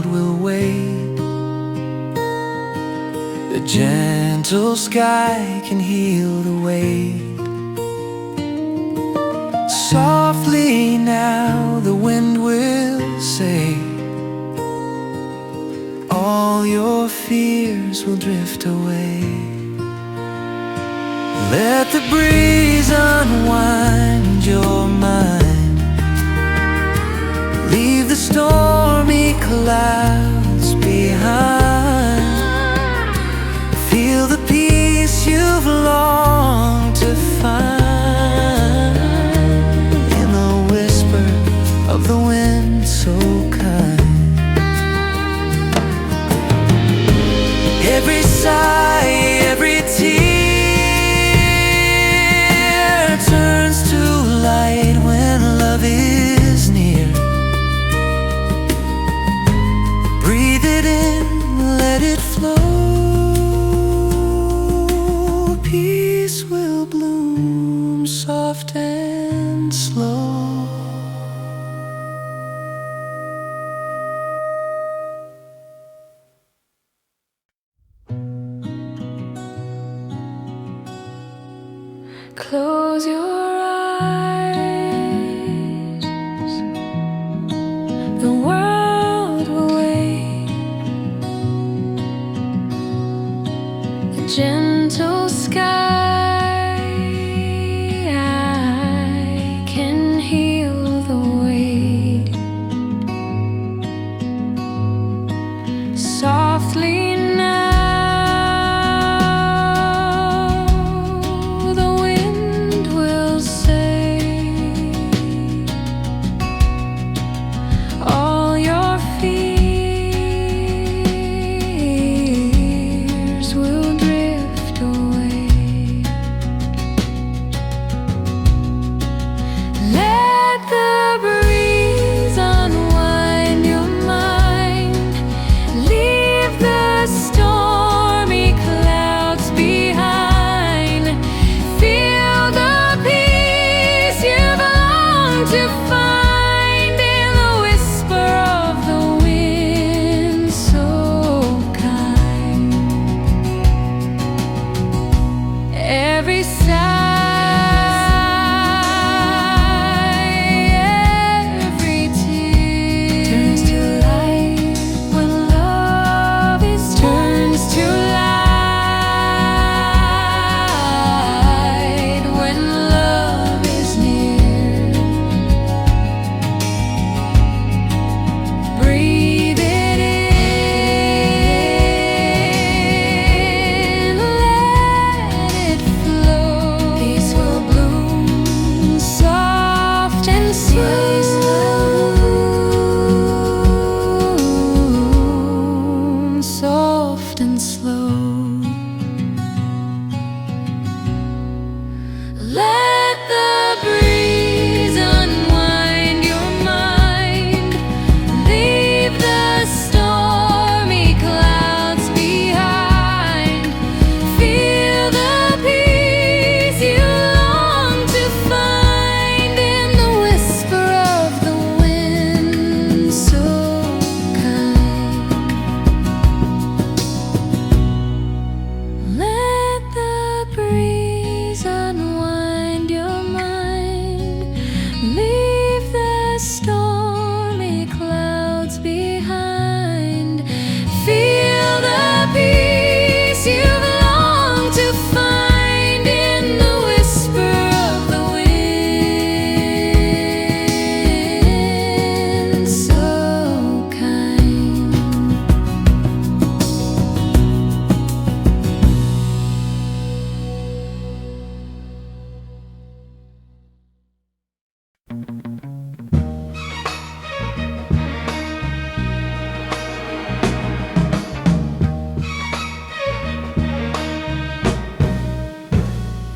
world will wait. The gentle sky can heal the weight. Softly now the wind will say, all your fears will drift away. Let the breeze unwind your mind. Leave the stormy clouds behind. Feel the peace you've longed to find in the whisper of the wind so kind. Every sigh, every tear turns to light when love is near. Breathe it in, let it flow. Peace will bloom soft and slow. Close your eyes, the world will wait. A gentle sky can heal the weight. Softly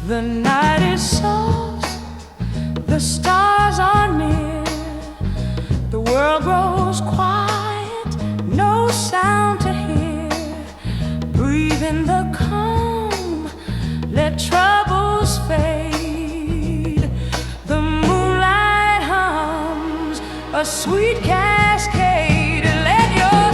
The night is soft, the stars are near, the world grows quiet, no sound to hear. Breathe in the calm, let troubles fade. The moonlight hums a sweet cascade. Let your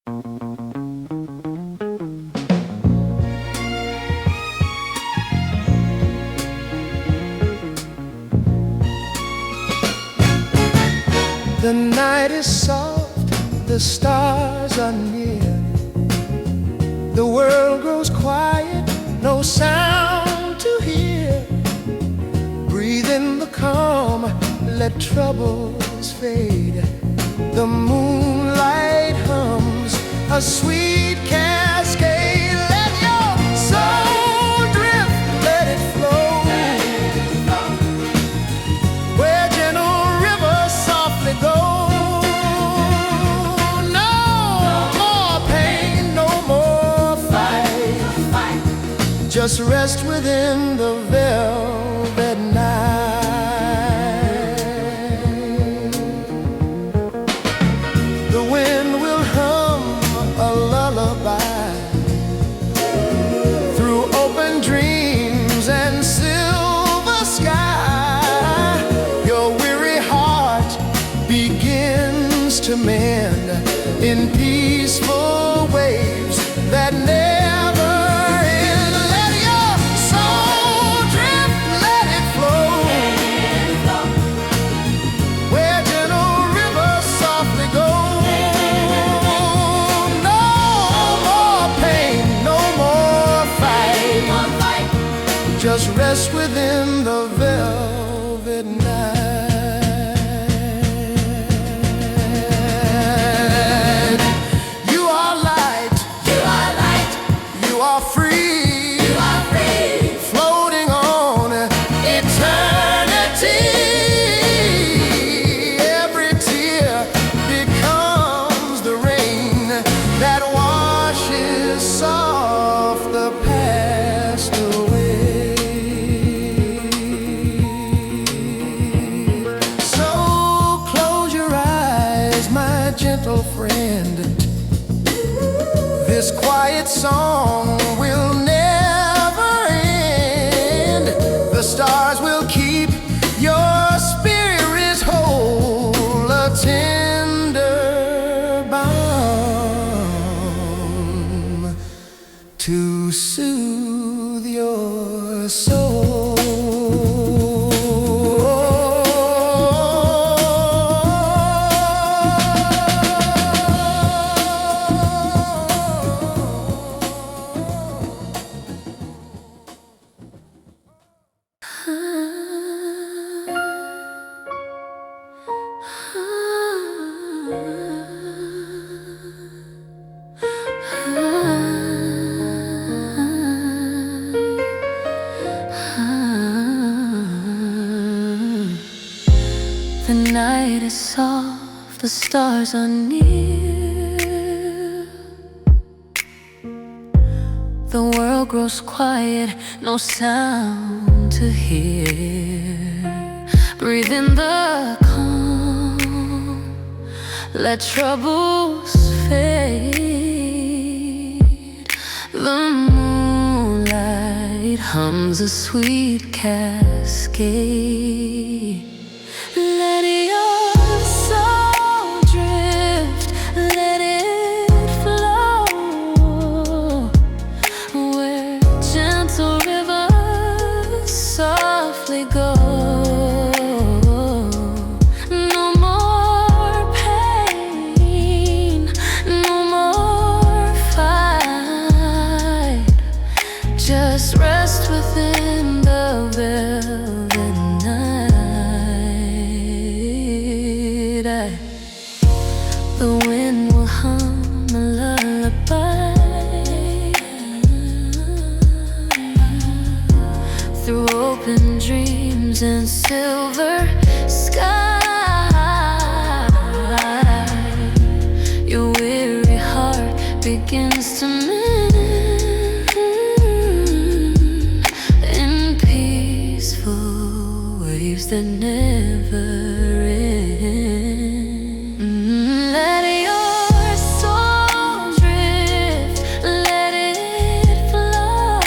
The night is soft, the stars are near. The world grows quiet, no sound to hear. Breathe in the calm, let troubles fade. The moonlight hums a sweet cascade. Let your soul drift, let it flow, where gentle rivers softly go. No more pain, no more fight. Just rest within the velvet night. The wind will hum a lullaby through open dreams and silver sky. Your weary heart begins to mend in peaceful waves that never end. Let your soul drift, let it flow, where gentle rivers softly go. No more pain, no more fight. Just rest within the velvet night. You are light, you are free, floating on eternity. Every tear becomes the rain that washes off the past away. So close your eyes, my gentle friend. This quiet song will never end. The stars will keep your spirits whole, a tender balm to soothe your soul. The night is soft, the stars are near. The world grows quiet, no sound to hear. Breathe in the calm, let troubles fade. The moonlight hums a sweet cascade. Let your soul drift, let it flow, where gentle rivers softly go. No more pain, no more fight. Just rest within the velvet night. The wind will hum a lullaby through open dreams and silver sky. Your weary heart begins to mend in peaceful waves that never end. Let your soul drift, let it flow,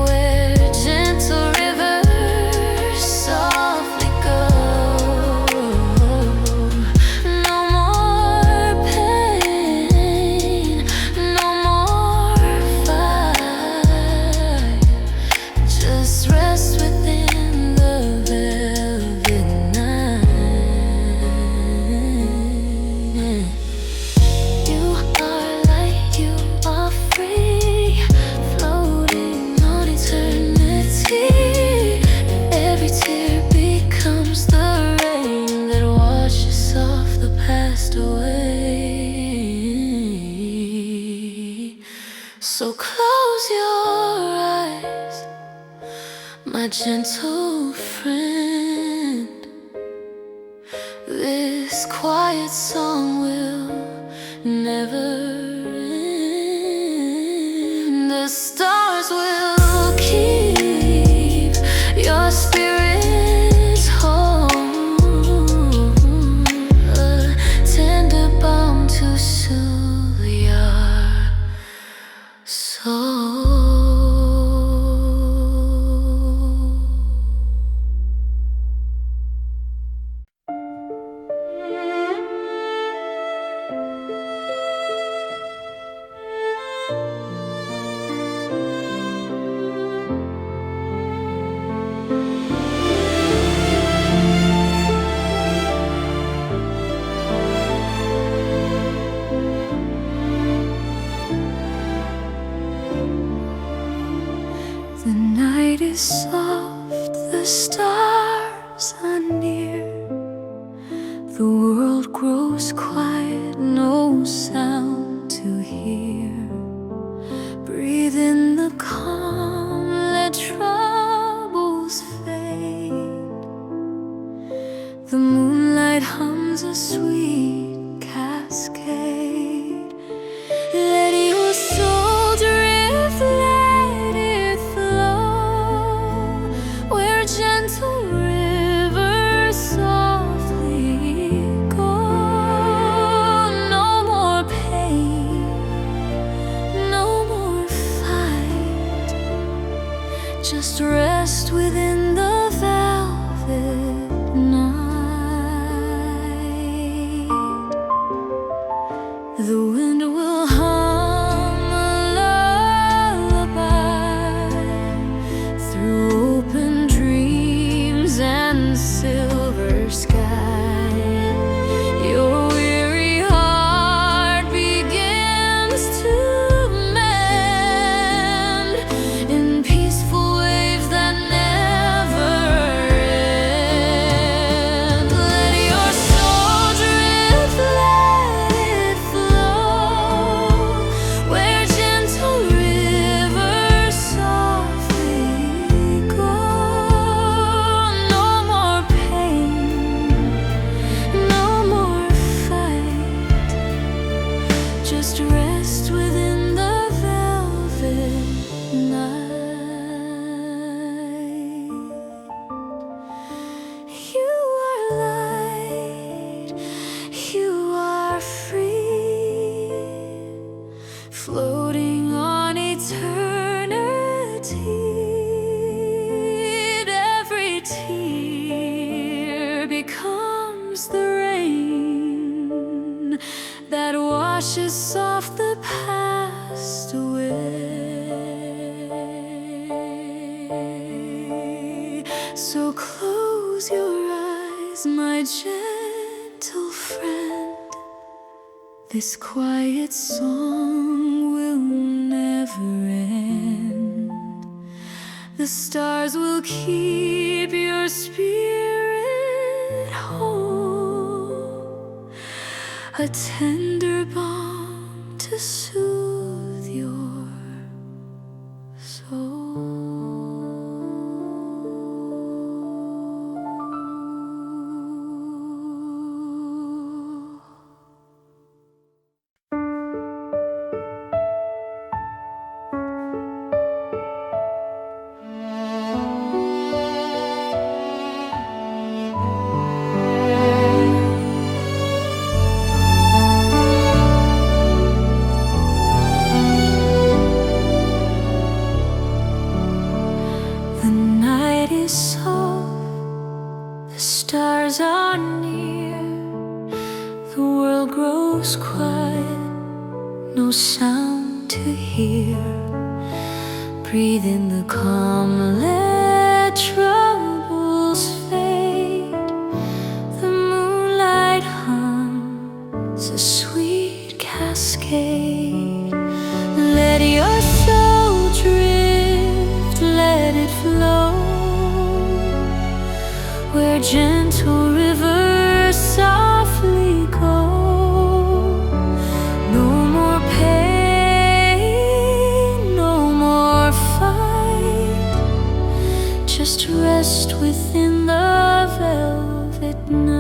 where gentle rivers softly go. No more pain. my gentle friend. This quiet song will never end. The stars will keep your spirits whole, a tender balm to soothe your soul. The night is soft, the stars are near. The world grows quiet, no sound to hear. Breathe in the calm, let troubles fade. The moonlight hums a sweet cascade. Let your soul drift, let it flow where gentle rivers softly go. No more pain, no more fight. Just rest within the velvet night. The wind will hum a lullaby through open dreams and silver sky. Your weary heart begins to mend in peaceful waves that never end. Let your soul drift, let it flow where gentle rivers softly go. No more pain, no more fight. Just rest within the velvet night. You are light, you are free, floating on eternity. Every tear becomes the rain that washes off the past away. So close your eyes, my gentle friend. This quiet song will never end. The stars will keep your spirit whole, a tender balm to soothe your soul. The night is soft, the stars are near. The world grows quiet, no sound to hear. Breathe in the calm, let troubles fade. The moonlight hums a sweet cascade. Let your soul drift, let it flow where gentle rivers softly go. No more pain, no more fight. just rest within the velvet night.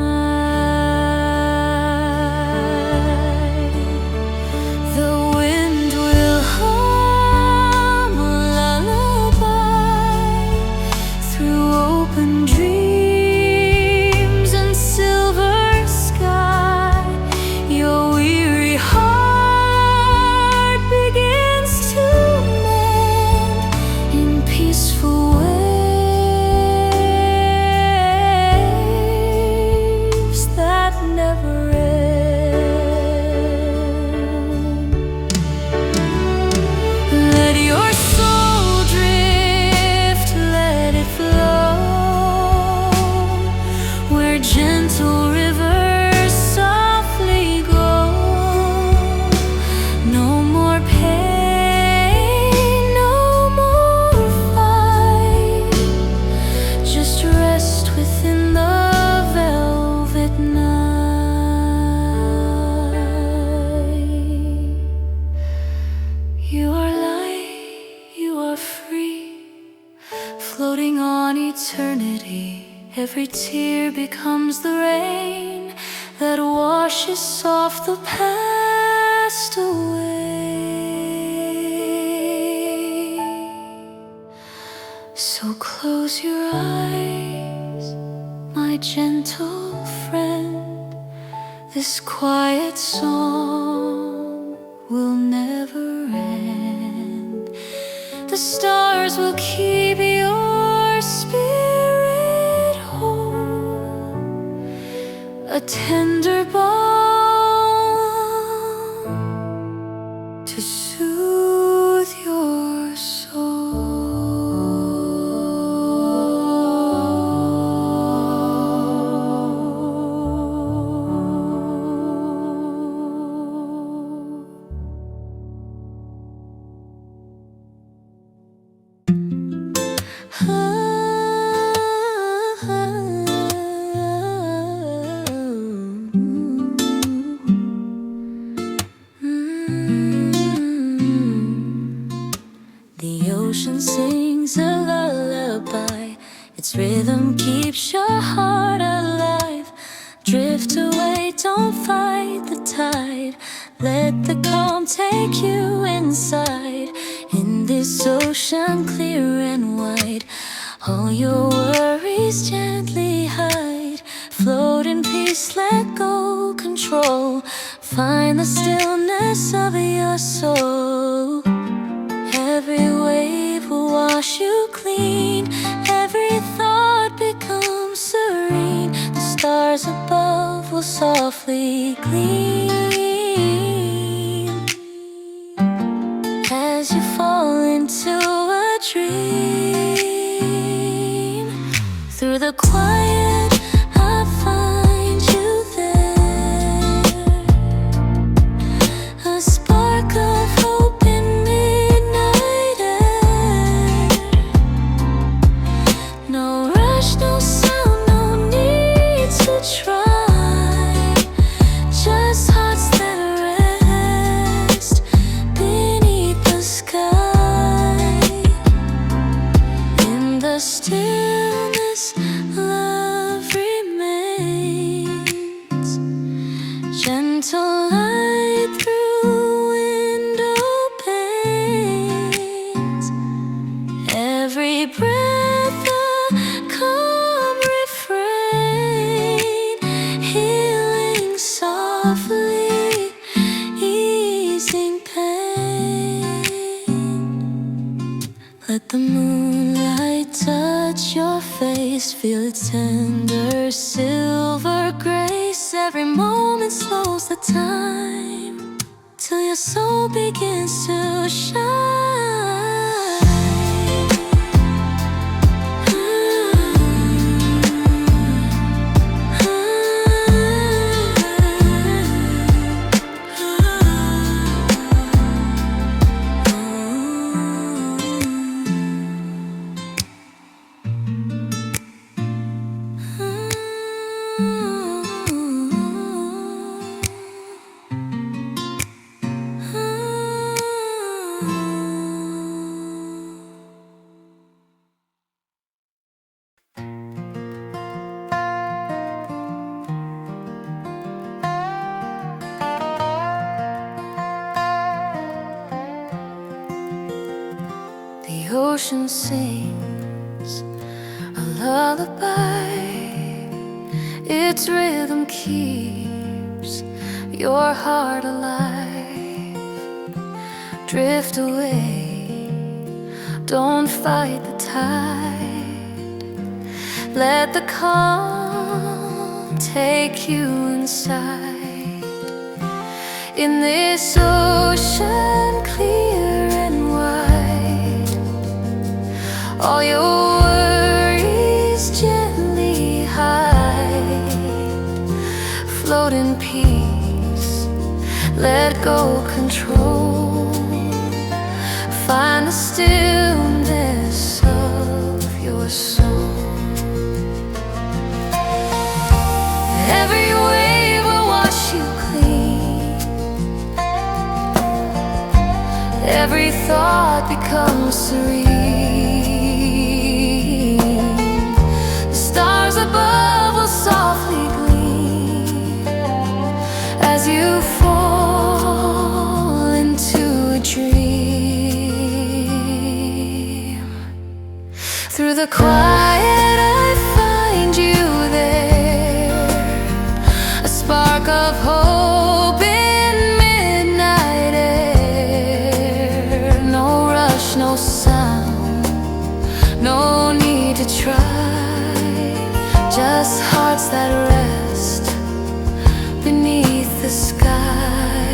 The wind will hum a lullaby through open dreams and silver sky. Your weary heart begins to mend in peaceful waves that never end. Let your soul drift, let it flow where gentle rivers softly go. No more pain, no more fight. Just rest within the velvet night. You are light, you are free, floating on eternity. Every tear becomes the rain that washes off the past away. So close your eyes, my gentle friend. This quiet song will never end. The stars will keep your spirit whole, a tender balm to soothe your soul. The ocean sings a lullaby. Its rhythm keeps your heart alive. Drift away, don't fight the tide. Let the calm take you inside. In this ocean clear and wide, all your worries gently hide. Float in peace, let go control. Find the stillness of your soul. Every wave will wash you clean. Every thought becomes serene. The stars above will softly gleam as you fall into a dream. Through the quiet, I find you there, a spark of hope in midnight air. No rush, no sound, no need to try. Just hearts that rest beneath the sky. In the stillness, love remains. Gentle light through window panes. Every breath a calm refrain. Healing softly, easing pain. Let the moonlight touch your face. Feel its tender silver grace. Every moment slows the time till your soul begins to shine. ocean sings a lullaby. Its rhythm keeps your heart alive. Drift away, don't fight the tide. Let the calm take you inside. In this ocean clear and wide, all your worries gently hide. Float in peace, let go control. Find the stillness of your soul. Every wave will wash you clean. Every thought becomes serene. The stars above will softly gleam as you fall into a dream. Through the quiet I find you there, a spark of hope in midnight air. No rush, no sound, no need to try. Just hearts that rest beneath the sky.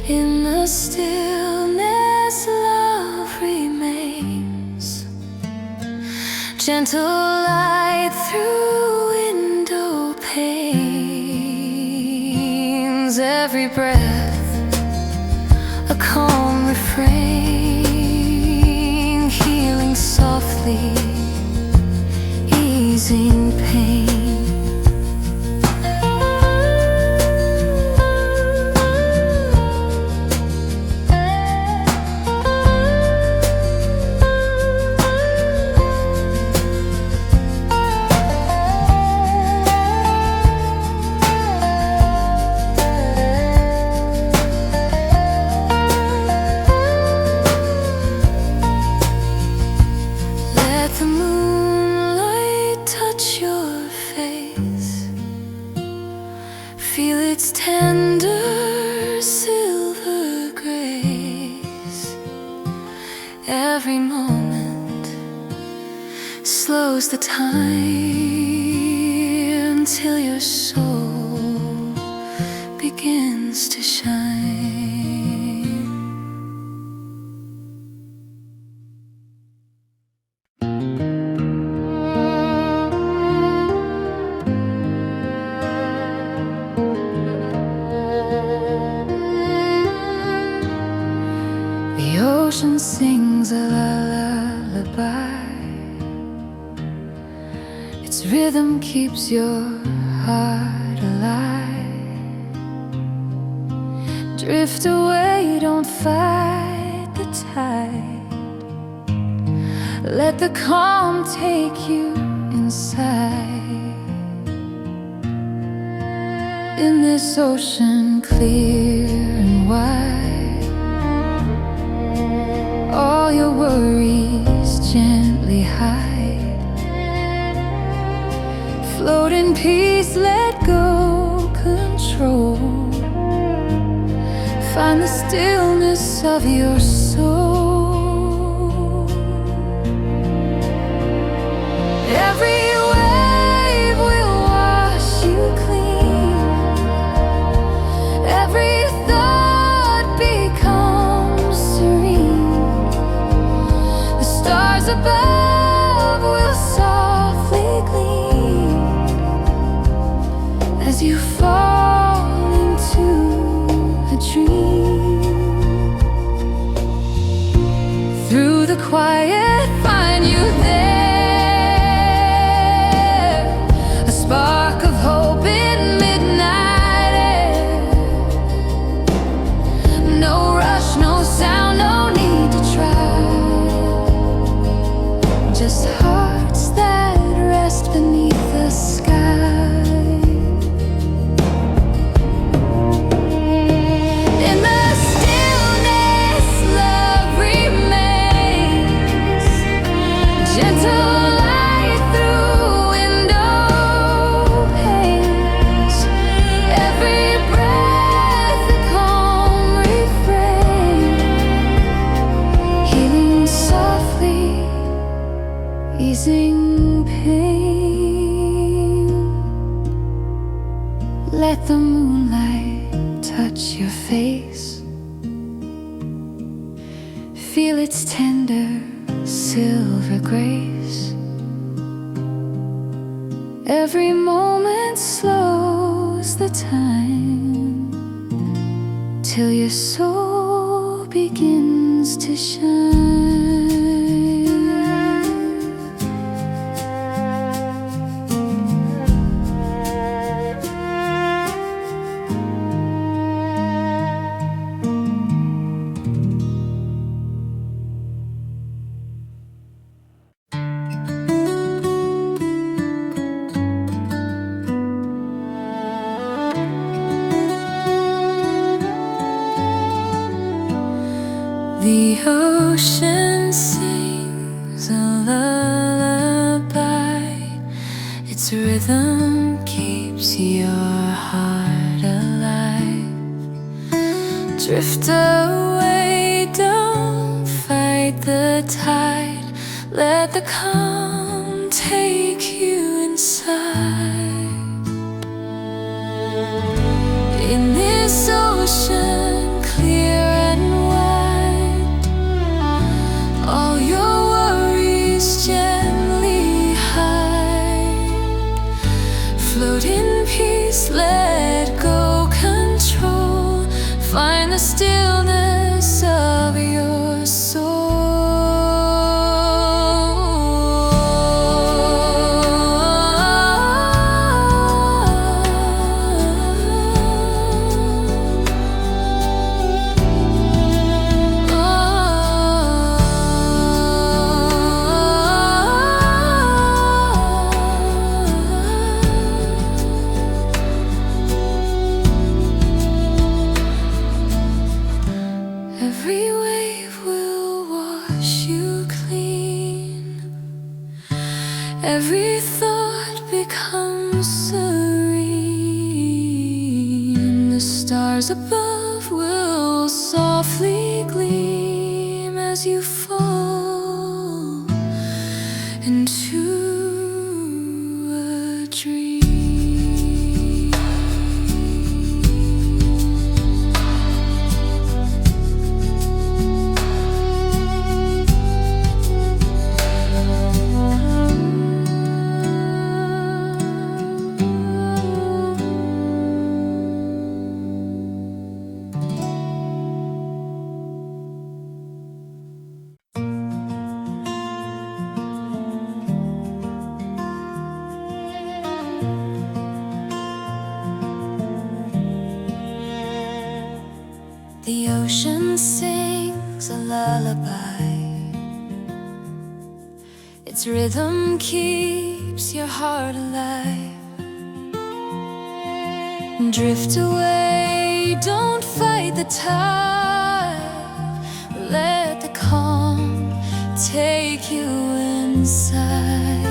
In the stillness, love remains. Gentle light through window panes. Every breath a calm refrain, healing softly, easing pain. Let the moonlight touch your face. Feel its tender silver grace. Every moment slows the time till your soul begins to shine. The ocean sings a lullaby. Its rhythm keeps your heart alive. Drift away, don't fight the tide. Let the calm take you inside. In this ocean clear and wide, all your worries gently hide. Float in peace, let go control. Find the stillness of your soul. Every wave will wash you clean. Every thought becomes serene. The stars above will softly gleam as you fall into a dream. Through the quiet, find you there, a spark of hope in midnight air. No rush, no sound, no need to try. Just hearts that rest beneath the sky. In the stillness, love remains. freezing pain. Let the moonlight touch your face. Feel its tender silver grace. Every moment slows the time till your soul begins to shine. The ocean sings a lullaby. Its rhythm keeps your heart alive. Drift away, don't fight the tide. Let the calm take you inside. In this ocean clear and wide, all your worries gently hide. Float in peace, let go control. Find the stillness of your soul. Every wave will wash you clean. Every thought becomes serene. The stars above will softly gleam as you fall into a dream. The ocean sings a lullaby. Its rhythm keeps your heart alive. Drift away, don't fight the tide. Let the calm take you inside.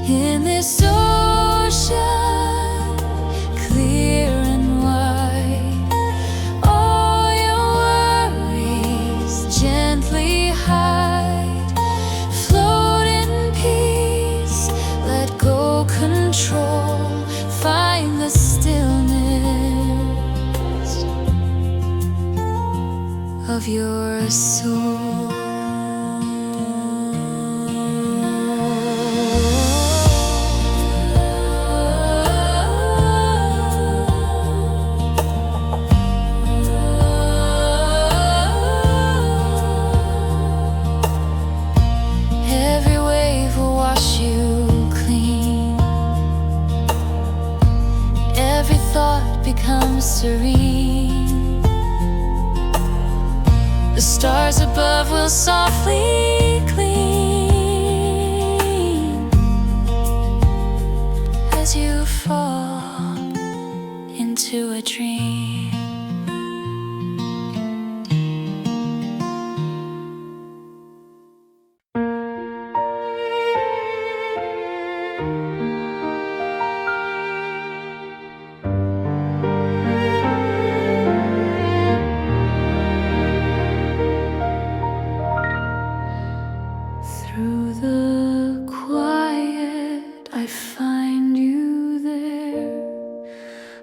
In this ocean clear and wide, all your worries gently hide. Float in peace, let go control. Find the stillness of your soul. Every wave will wash you clean. Every thought becomes serene. The stars above will softly gleam as you fall into a dream.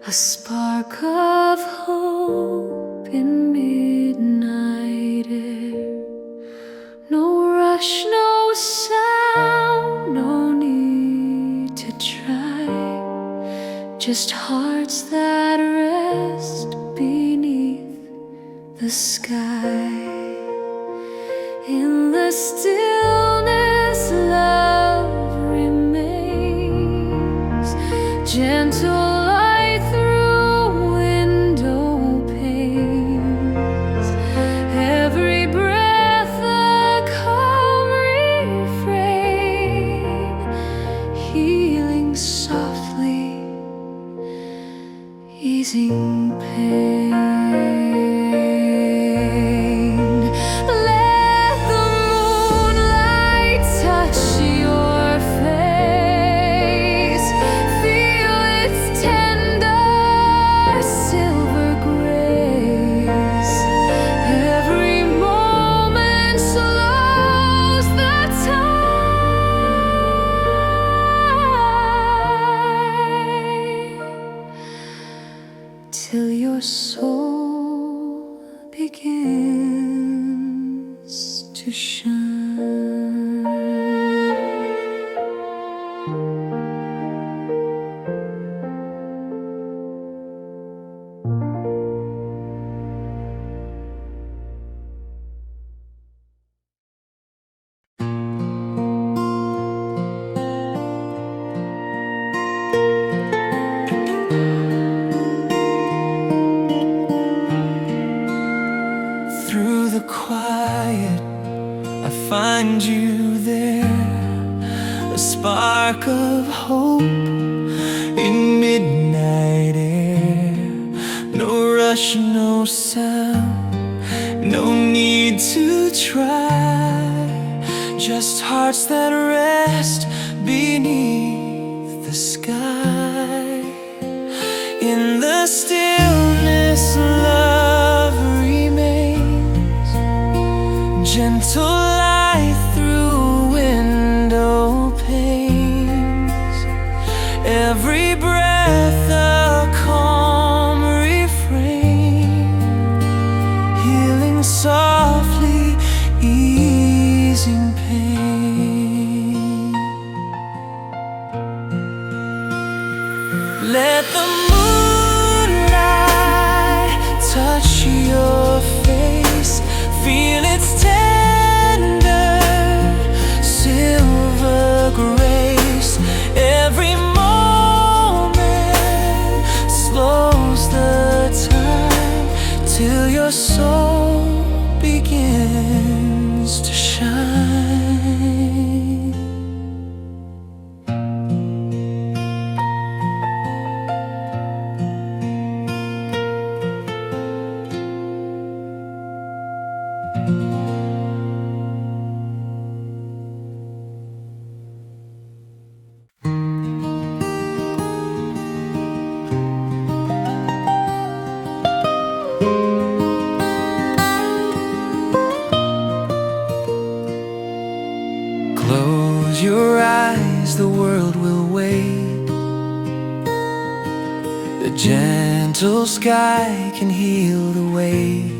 a spark of hope in midnight air. No rush, no sound, no need to try. Just hearts that rest beneath the sky. In the stillness, love remains. Gentle light through window panes. Every breath a calm refrain. Healing softly, easing pain. Let the moonlight touch your face. Feel its tender silver grace. Every moment slows the time till your soul begins to shine. Through the quiet, I find you there, a spark of hope in midnight air. No rush, no sound, no need to try. Just hearts that rest beneath the sky. In the stillness, love remains. Gentle light through window panes. Every breath a calm refrain. Healing softly, easing pain. Let the moonlight touch your face. Feel its tender silver grace. Every moment slows the time till your soul begins to shine. Close your eyes, the world will wait. The gentle sky can heal the weight.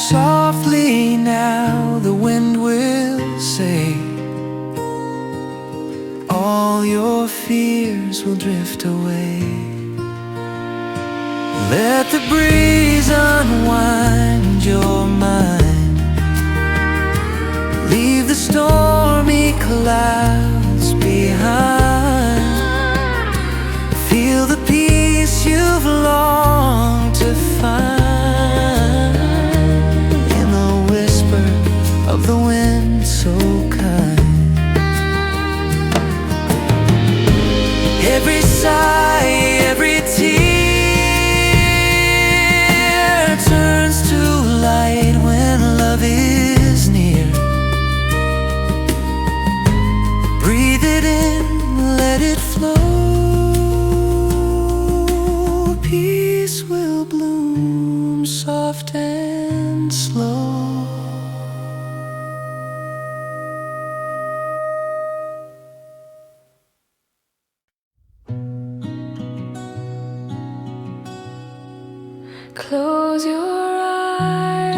Softly now the wind will say, all your fears will drift away. Let the breeze unwind your mind. Leave the stormy clouds behind. Feel the peace you've longed to find in the whisper of the wind so kind. Every sigh, every tear turns to light when love is near. Breathe it in, let it flow. Peace will bloom. Close your eyes.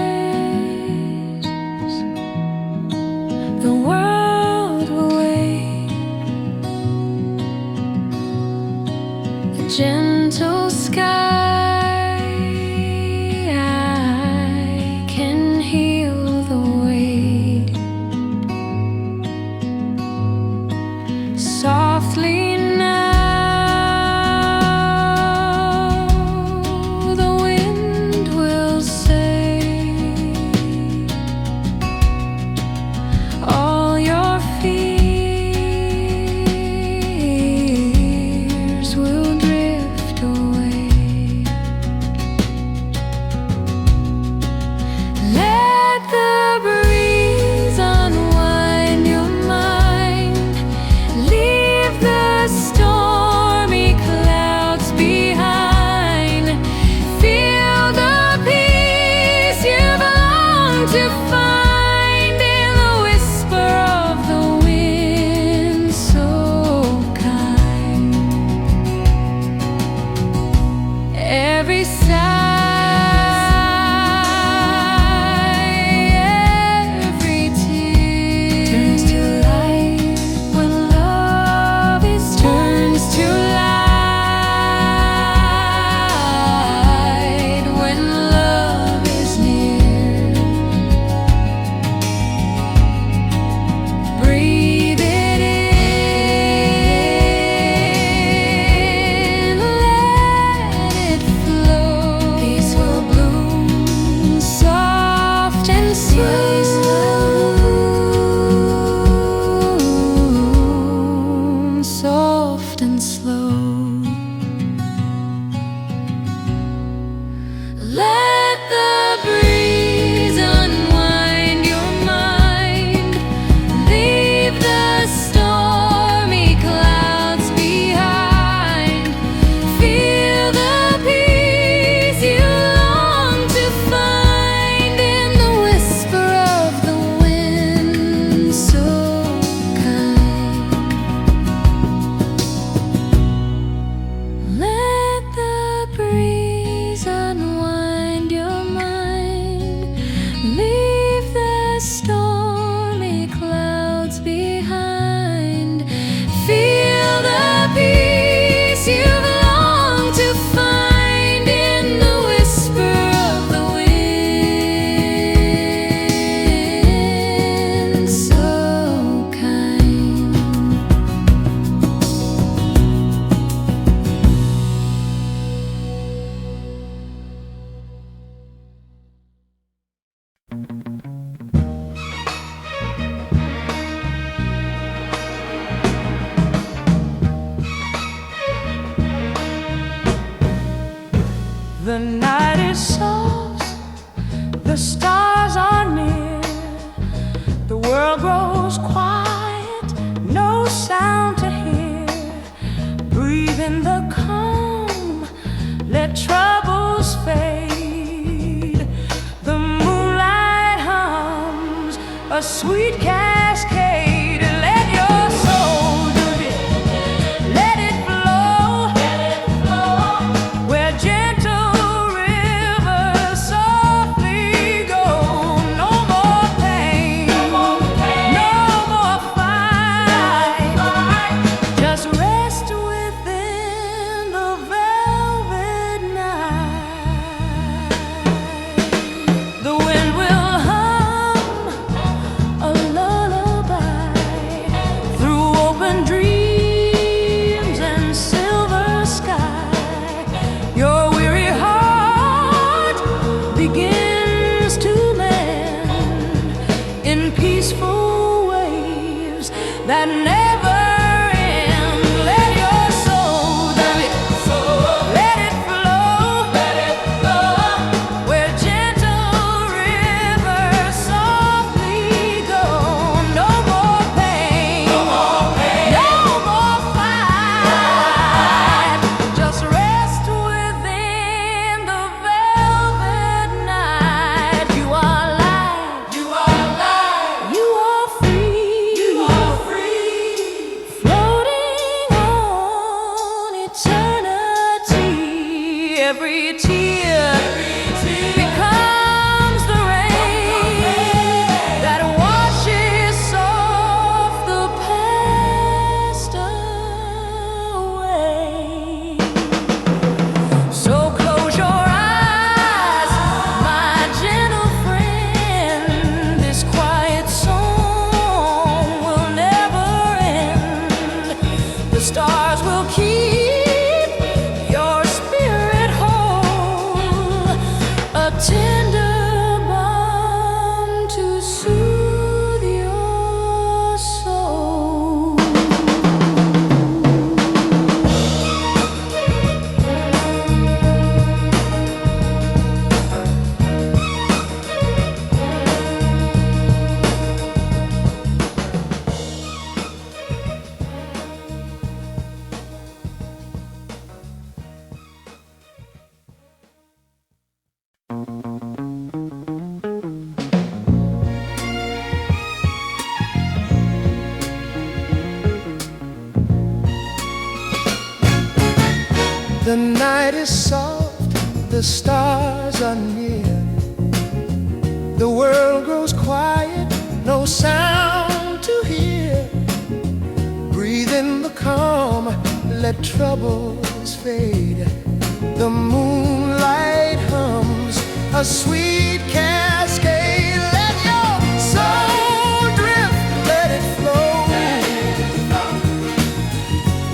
The world will wait. A gentle sky can heal the weight. Softly The night is soft, the stars are near, the world grows quiet, no sound to hear. Breathe in the calm, let troubles fade. The moonlight hums a sweet cascade. Let your soul drift, let it flow, where gentle rivers softly go. No more pain, no more fight. Just rest within the velvet night. The wind will hum a lullaby through open dreams and silver sky. Your weary heart begins to mend in peaceful waves that never end. Let your soul drift, let it flow, where gentle rivers softly go. No more pain, no more fight. Just rest within the velvet night. You are light, you are free, The night is soft, the stars are near. The world grows quiet, no sound to hear. Breathe in the calm, let troubles fade. The moonlight hums a sweet cascade. Let your soul drift, let it flow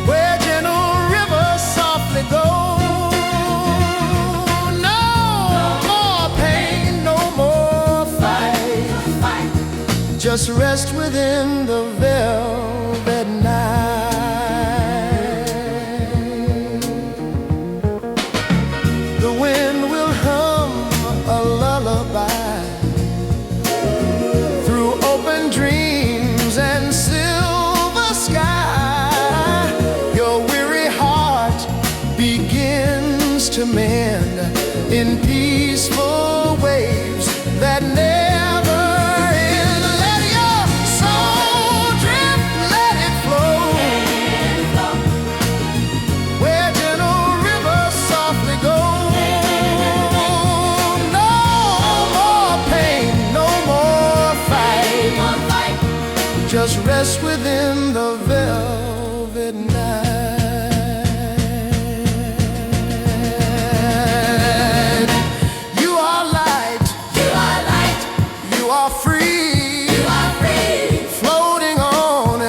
where gentle rivers softly go. No more pain, no more fight. Just rest within the velvet night. The wind will hum a lullaby through open dreams and silver sky. Your weary heart begins to mend in peaceful waves that never end. Let your soul drift, let it flow where gentle rivers softly go. No more pain, no more fight. Just rest within the velvet night. You are light, you are free, floating on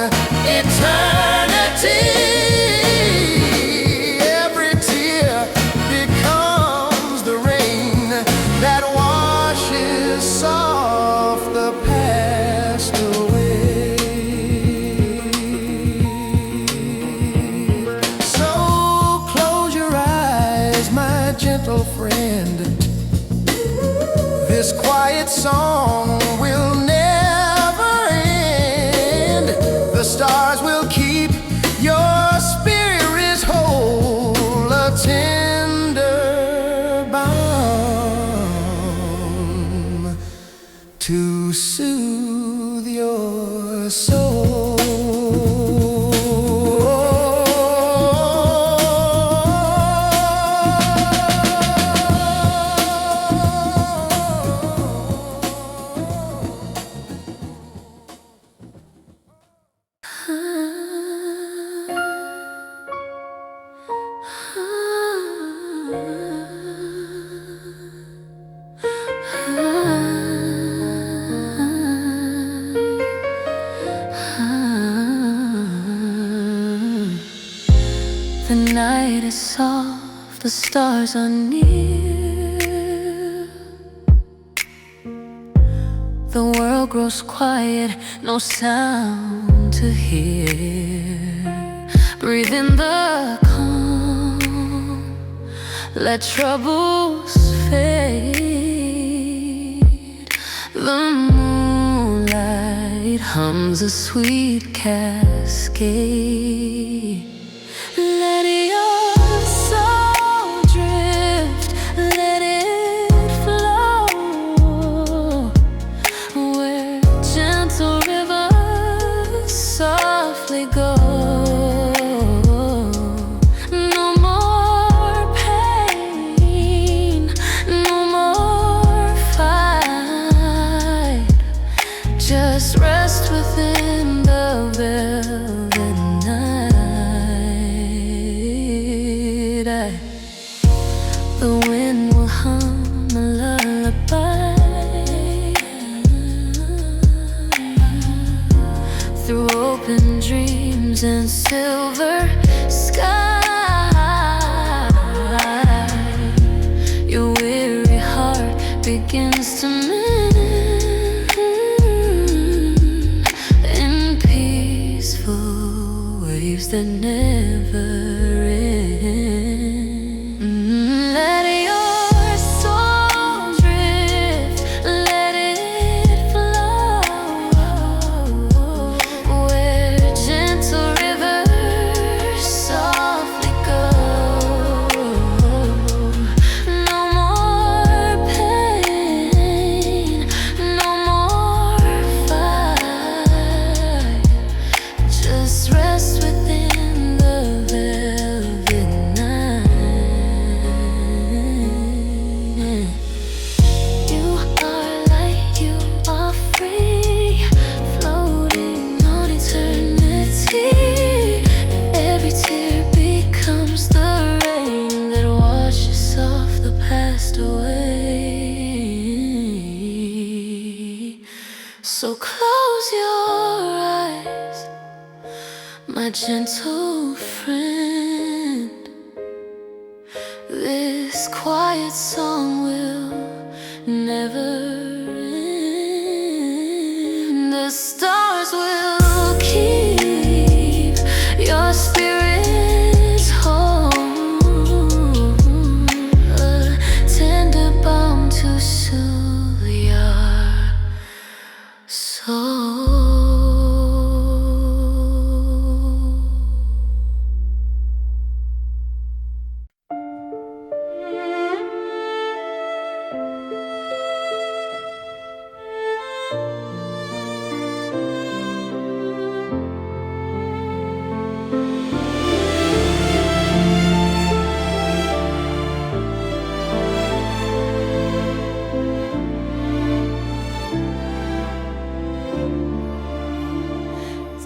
eternity. Every tear becomes the rain that washes off the past away. So close your eyes, my gentle friend. This quiet song will never end. The stars will keep your spirits whole, a tender balm to soothe your soul. The night is soft, the stars are near. The world grows quiet, no sound to hear. Breathe in the calm, let troubles fade. The moonlight hums a sweet cascade. Let your soul drift, let it flow where gentle rivers softly go. No more pain, no more fight. Just rest within the velvet night. The wind will hum a lullaby through open dreams and silver sky. Your weary heart begins to mend in peaceful waves that never end. Let your soul drift, let it flow where gentle rivers softly go. No more pain, no more fight. Just rest within the velvet. So close your eyes, my gentle friend. This quiet song will never end. The stars will keep your spirits whole, a tender balm to soothe your soul.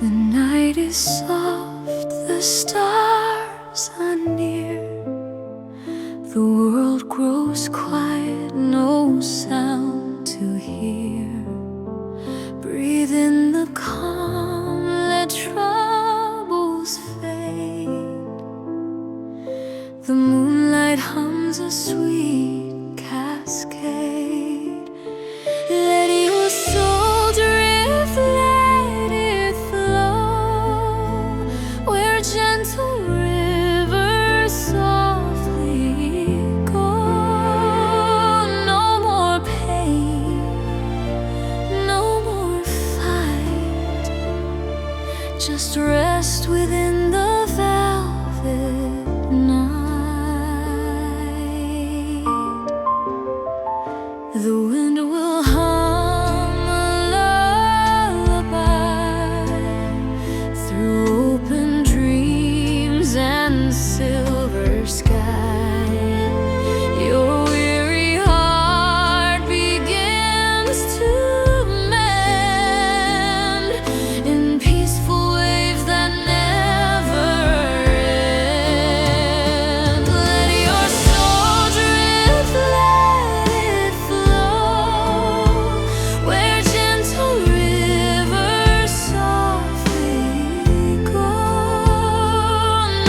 The night is soft, the stars are near. The world grows quiet, no sound to hear. Breathe in the calm, let troubles fade. The moonlight hums a sweet cascade. Let your soul drift, let it flow where gentle rivers softly go. No more pain, no more fight. Just rest within the velvet night. The wind will hum a lullaby through open dreams and silver sky. Your weary heart begins to mend in peaceful waves that never end. Let your soul drift, let it flow where gentle rivers softly go.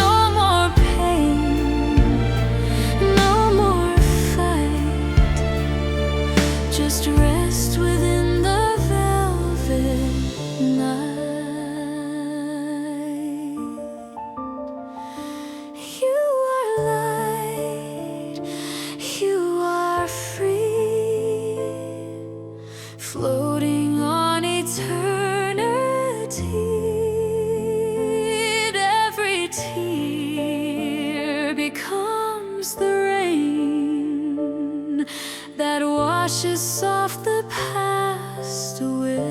No more pain, no more fight. Just rest within the velvet night. You are light, you are free, floating on eternity. Every tear becomes the rain that washes off the past away.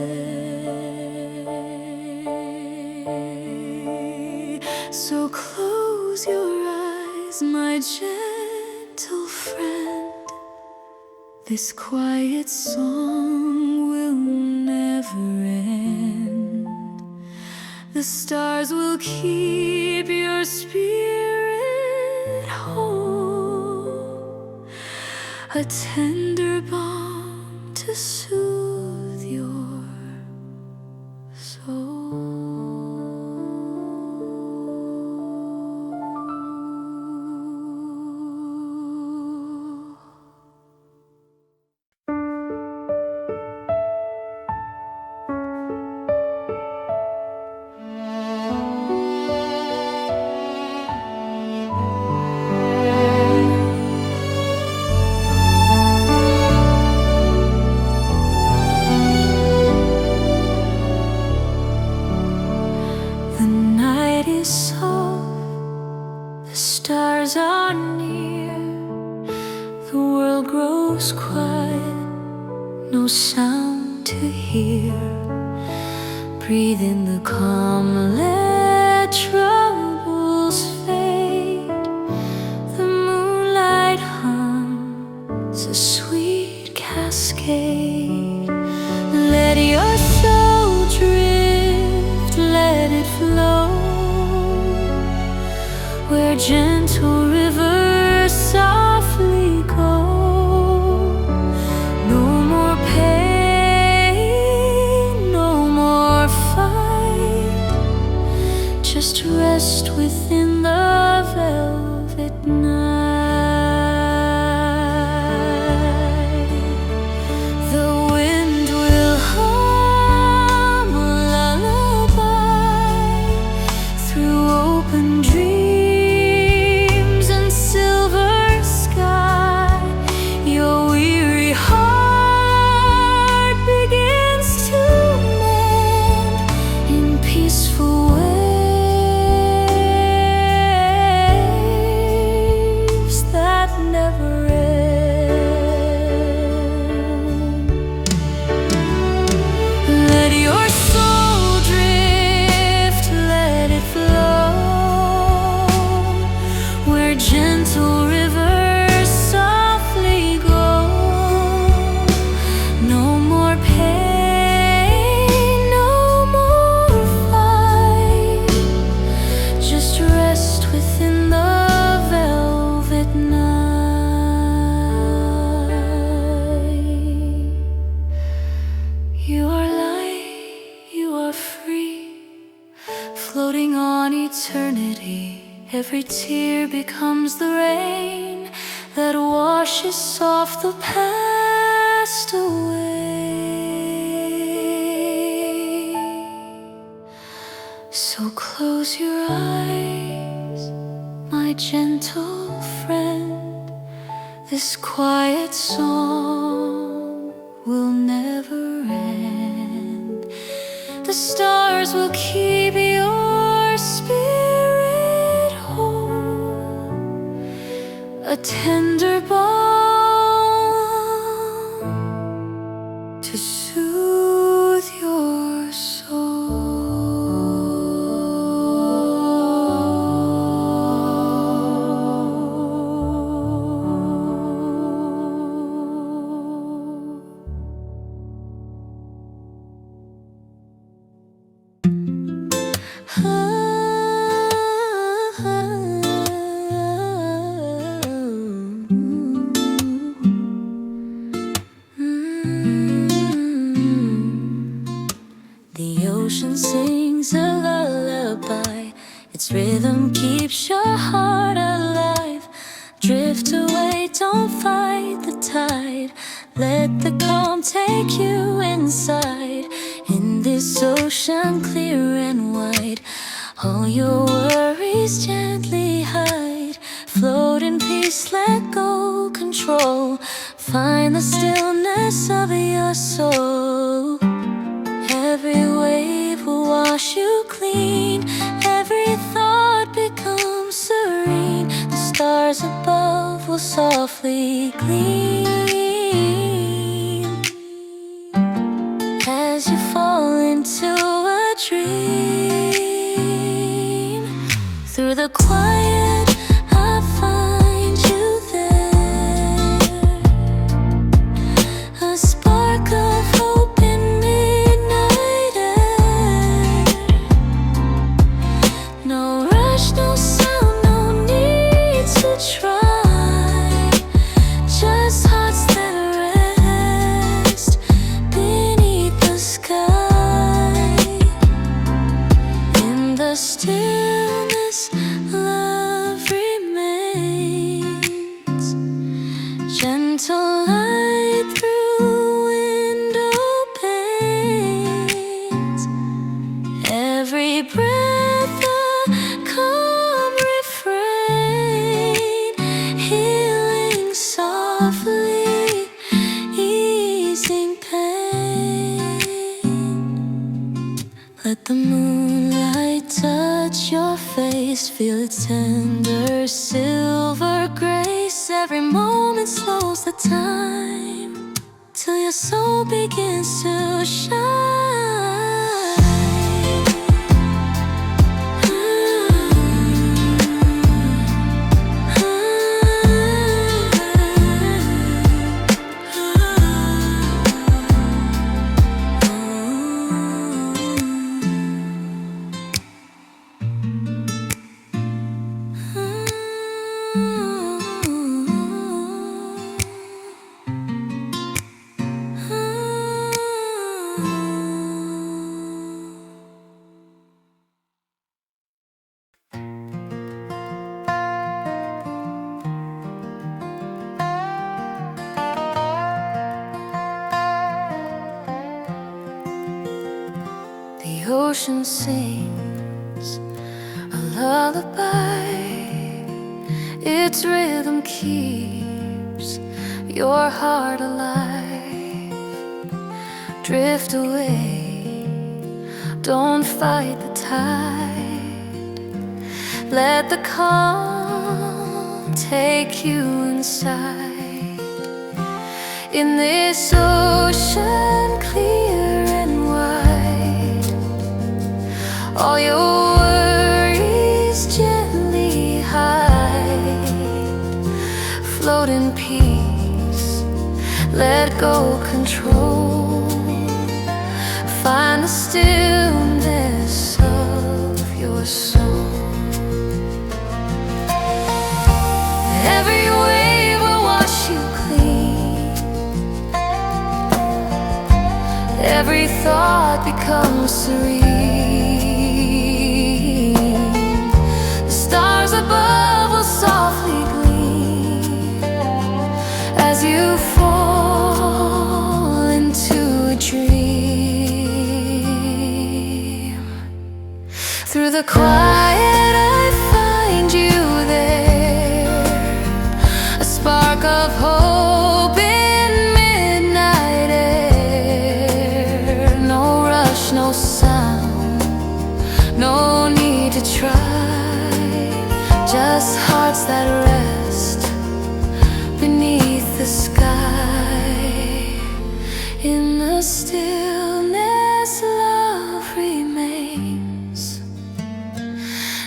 So close your eyes, my gentle friend. This quiet song will never end. The stars will keep your spirit whole, a tender balm to soothe your soul. The night is soft, the stars are near. The world grows quiet, no sound to hear. Breathe in the calm, let troubles fade. The moonlight hums a sweet cascade. Let your soul drift, let it flow where gentle rivers softly go. No more pain, rest within the velvet night. The wind will hum a lullaby through open dreams and silver sky. Your weary heart begins to mend in peaceful waves that never end. Let your soul drift, let it flow where gentle rivers softly go. No more pain, no more fight. Just rest within the velvet night. You are light, you are free, floating on eternity. Every tear becomes the rain that washes off the past away. So close your eyes, my gentle friend. This quiet song will never end. The stars will keep your spirit whole, a tender balm to soothe your soul. The ocean sings a lullaby. Its rhythm keeps your heart alive. Drift away, don't fight the tide. Let the calm take you inside. In this ocean clear and wide, all your worries gently hide. Float in peace, let go control. Find the stillness of your soul. Every wave will wash you clean. Every thought becomes serene. The stars above will softly gleam as you fall into a dream. Through the quiet, I find you there, a spark of hope in midnight air. No rush, no sound, no need to try. Just hearts that rest beneath the sky. In the stillness, love remains. Gentle light through window panes. Every breath a calm refrain, healing softly, easing pain. Let the moonlight touch your face. Feel its tender silver grace. Every moment slows the time till your soul begins to shine. ocean sings a lullaby. Its rhythm keeps your heart alive. Drift away, don't fight the tide. Let the calm take you inside. In this ocean clear and wide, all your worries gently hide. Float in peace, let go control. Find the stillness of your soul. Every wave will wash you clean. Every thought becomes serene. The stars above will softly gleam as you fall into a dream. Through the quiet I find you there, a spark of hope in midnight air. No rush, no sound, no need to try. Just hearts that rest beneath the sky. In the stillness, love remains.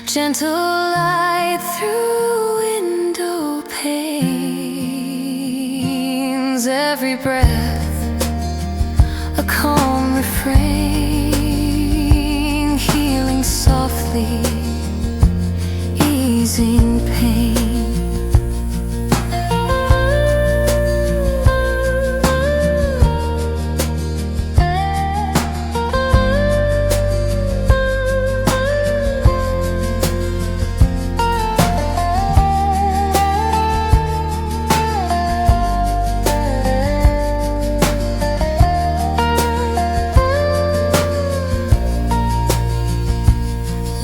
Gentle light through window panes. Every breath a calm refrain, healing softly, easing pain.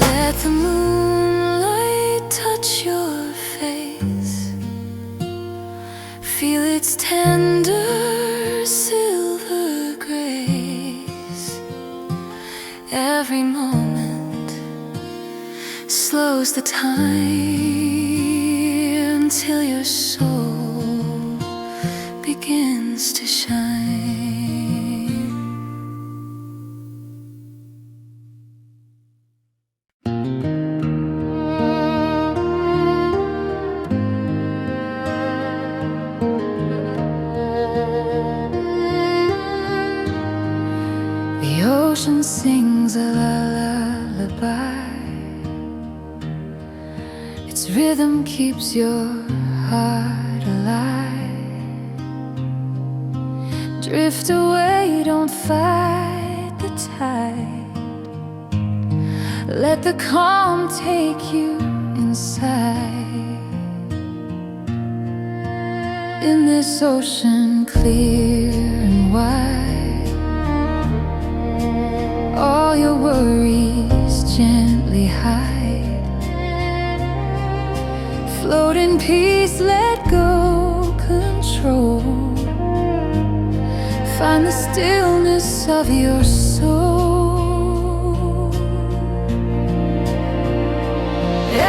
Let the moonlight touch your face. Feel its tender silver grace. Every moment slows the time till your soul begins to shine. The ocean sings a lullaby. Its rhythm keeps your heart alive. Drift away, don't fight the tide. Let the calm take you inside. In this ocean clear and wide, all your worries gently hide. Float in peace, let go control. Find the stillness of your soul.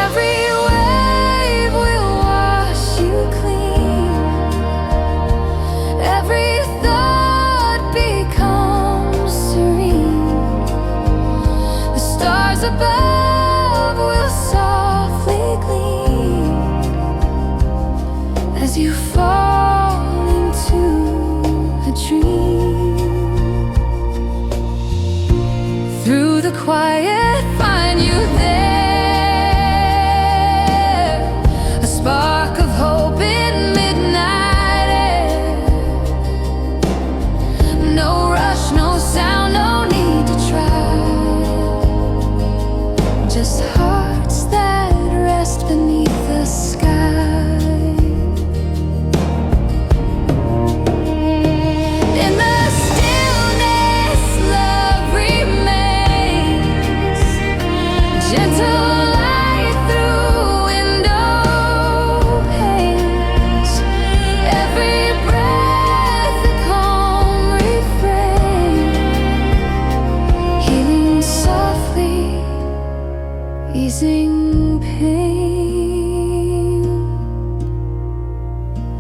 Every wave will wash you clean. Every thought becomes serene. The stars above will softly gleam as you fall into a dream. Through the quiet, find you there, a spark of hope in midnight air. No rush, no sound, no need to try. Just hearts that rest beneath the sky. In the stillness, love remains. easing pain.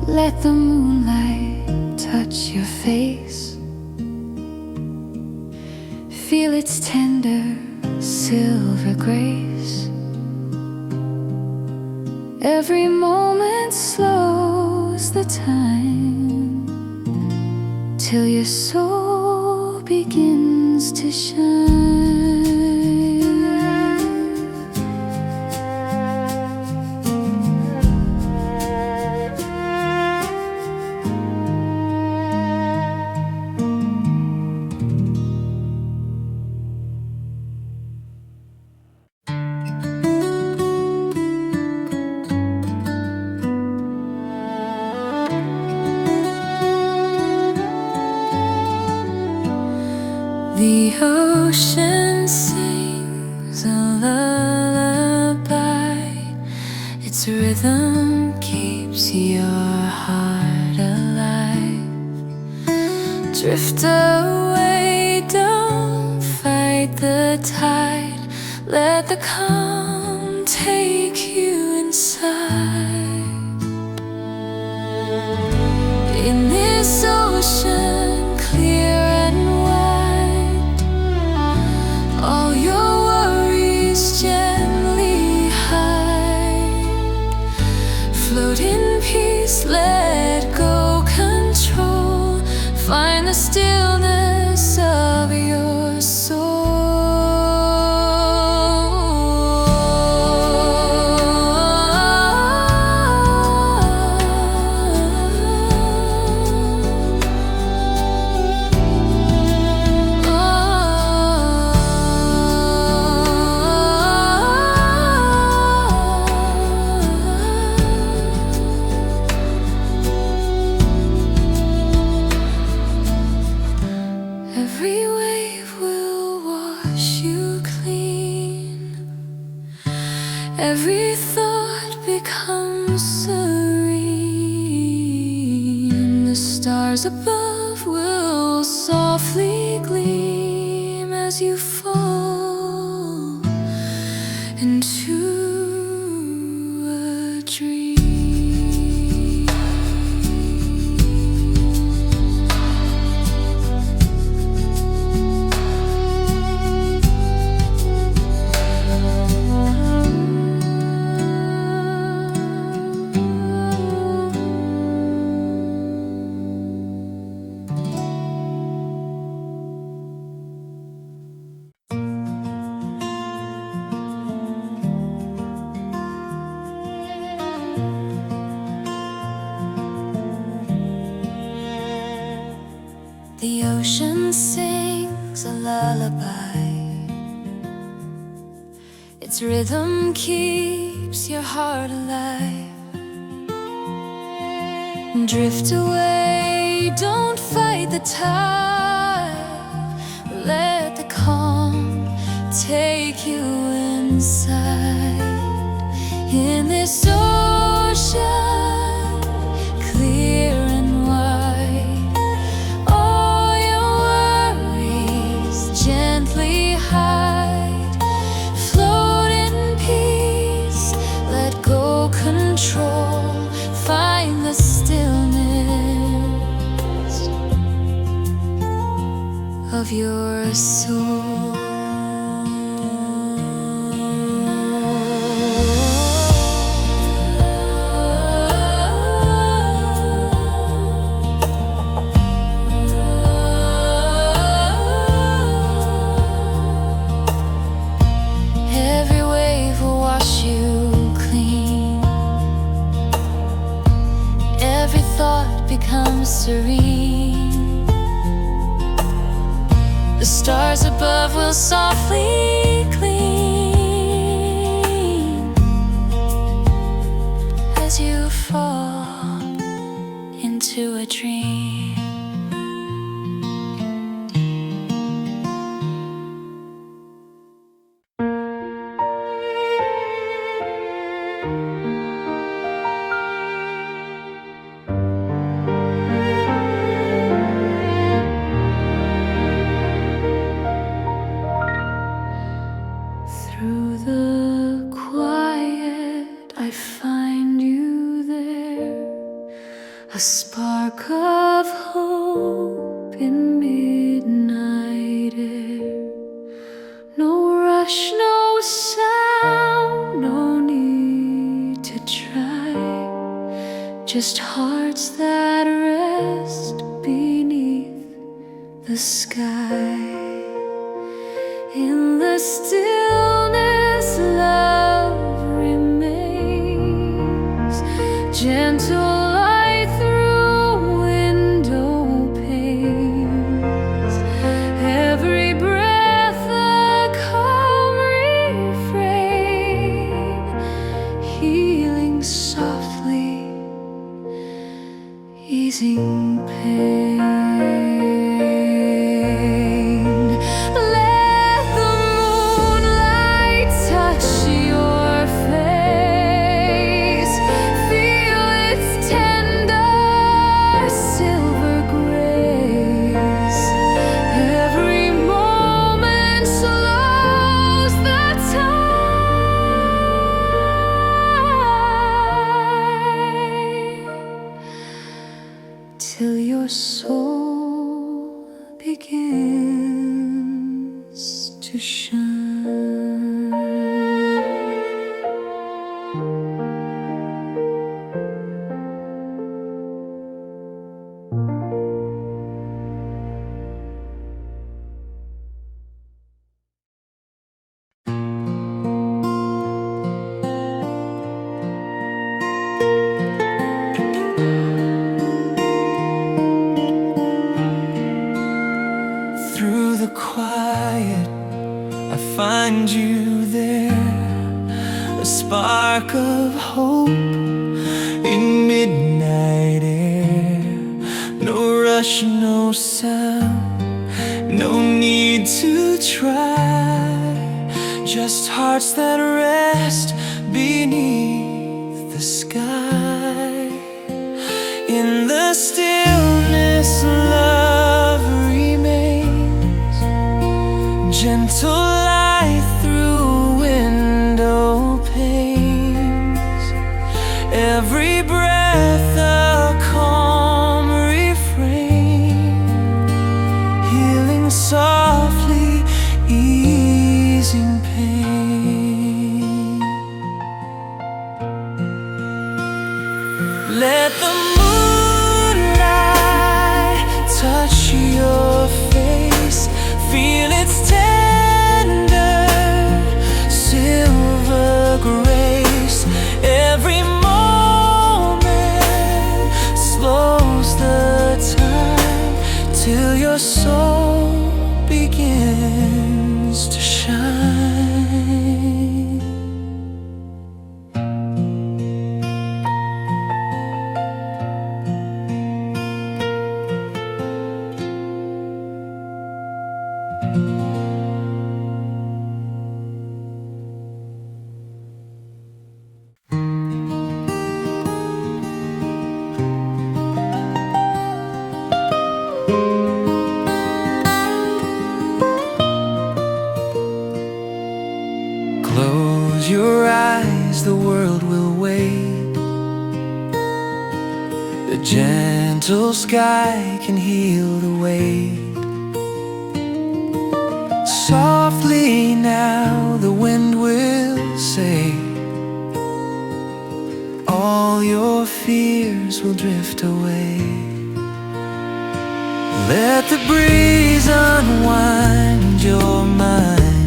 Let the moonlight touch your face. Feel its tender silver grace. Every moment slows the time till your soul begins to shine. The ocean sings a lullaby. Its rhythm keeps your heart alive. Drift away, don't fight the tide. Let the calm take you inside. In this ocean clear and wide, all your worries gently hide. Float in peace, let go control. Find the stillness of your soul. Every wave will wash you clean. Every thought becomes serene. The stars above will softly gleam as you fall into a dream. The ocean sings a lullaby. Its rhythm keeps your heart alive. Drift away, don't fight the tide. Let the calm take you inside. In this ocean clear and wide, all your worries gently hide. Float in peace, let go control. Find the stillness of your soul. Every wave will wash you clean. Every thought becomes serene. The stars above will softly gleam as you fall into a dream. Through the a spark of hope in midnight air. No rush, no sound, no need to try. Just hearts that rest beneath the sky. In the stillness, love remains. Gentle light through window panes. Every breath a calm refrain, healing softly, easing pain. Let the moonlight touch your face. Feel its tender silver grace. Every moment slows the time till your soul begins to shine. Through the quiet, I find you there, a spark of hope in midnight air. No rush, no sound, no need to try. Just hearts that rest beneath the sky. In the stillness, love remains. Gentle light through window panes. Every breath a calm refrain, healing softly, easing pain. Let the moonlight touch your face. Feel its tender silver grace. Every moment slows the time till your soul begins to shine. Close your eyes, the world will wait. The gentle sky can heal the weight. Softly now the wind will say, all your fears will drift away. Let the breeze unwind your mind.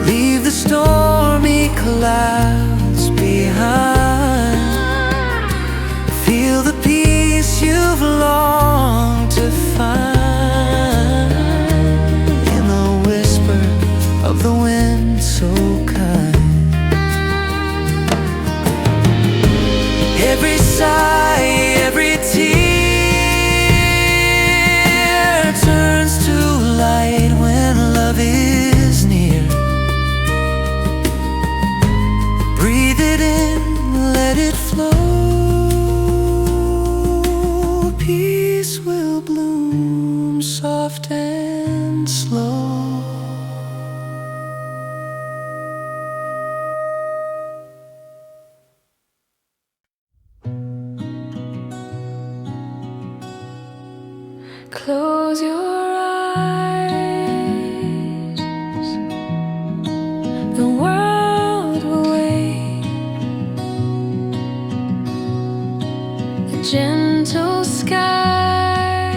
Leave the stormy clouds behind. Feel the peace you've longed to find in the whisper of the wind so kind. Every sigh, every tear turns to light when love is near. Breathe it in, let it flow. Peace will bloom soft and slow. Close your eyes. The world will wait. A gentle sky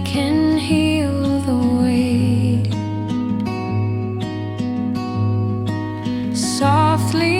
can heal the weight. Softly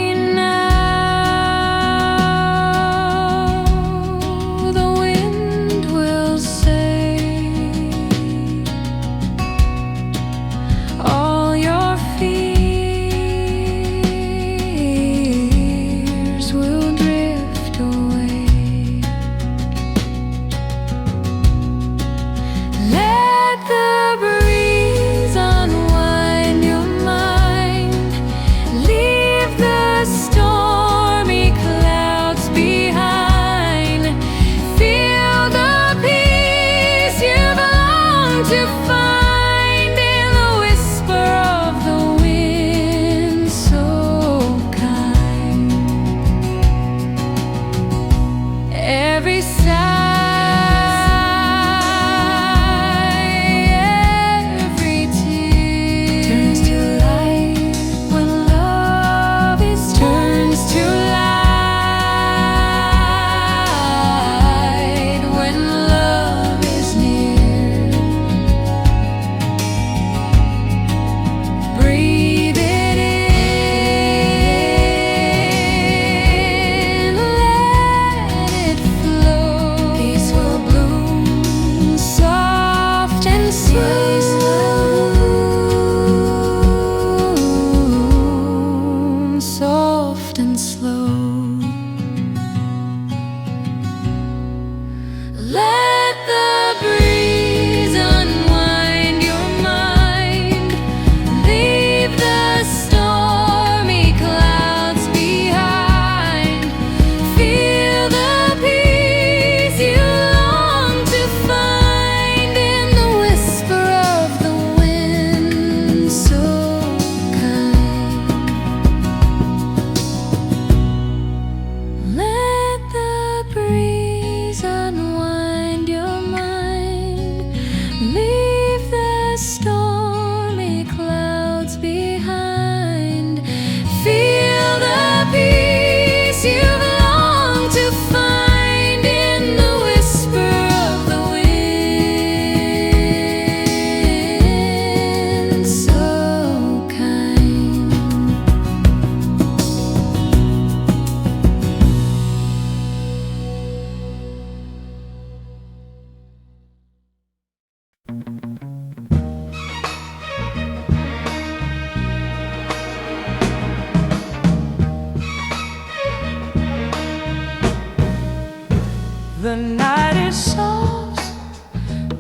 The night is soft,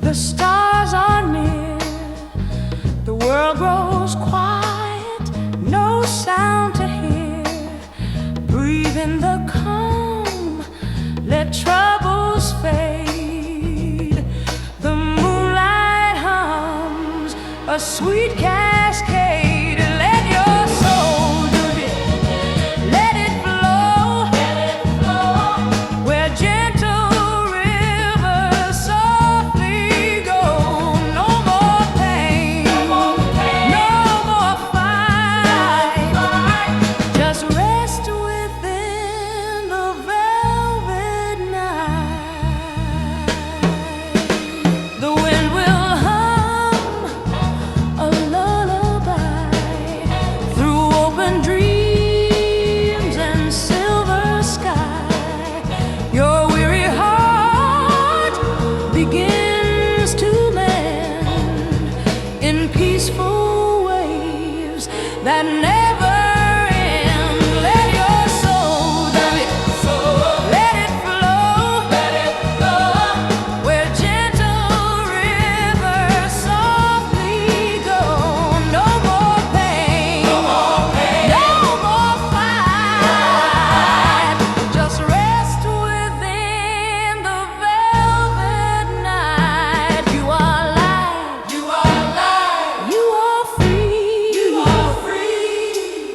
the stars are near, the world grows quiet, no sound to hear. Breathe in the calm, let troubles fade. The moonlight hums a sweet cascade. Let your soul do it, let it flow, where gentle rivers softly go. No more pain, no more fight. Just rest within the velvet night. The wind will hum a lullaby through open dreams and silver sky. Your weary heart begins to mend in peaceful waves that never end. Let your soul do it, let it flow, where gentle rivers softly go. No more pain, no more fight. Just rest within the velvet night. You are light, you are free, you are free.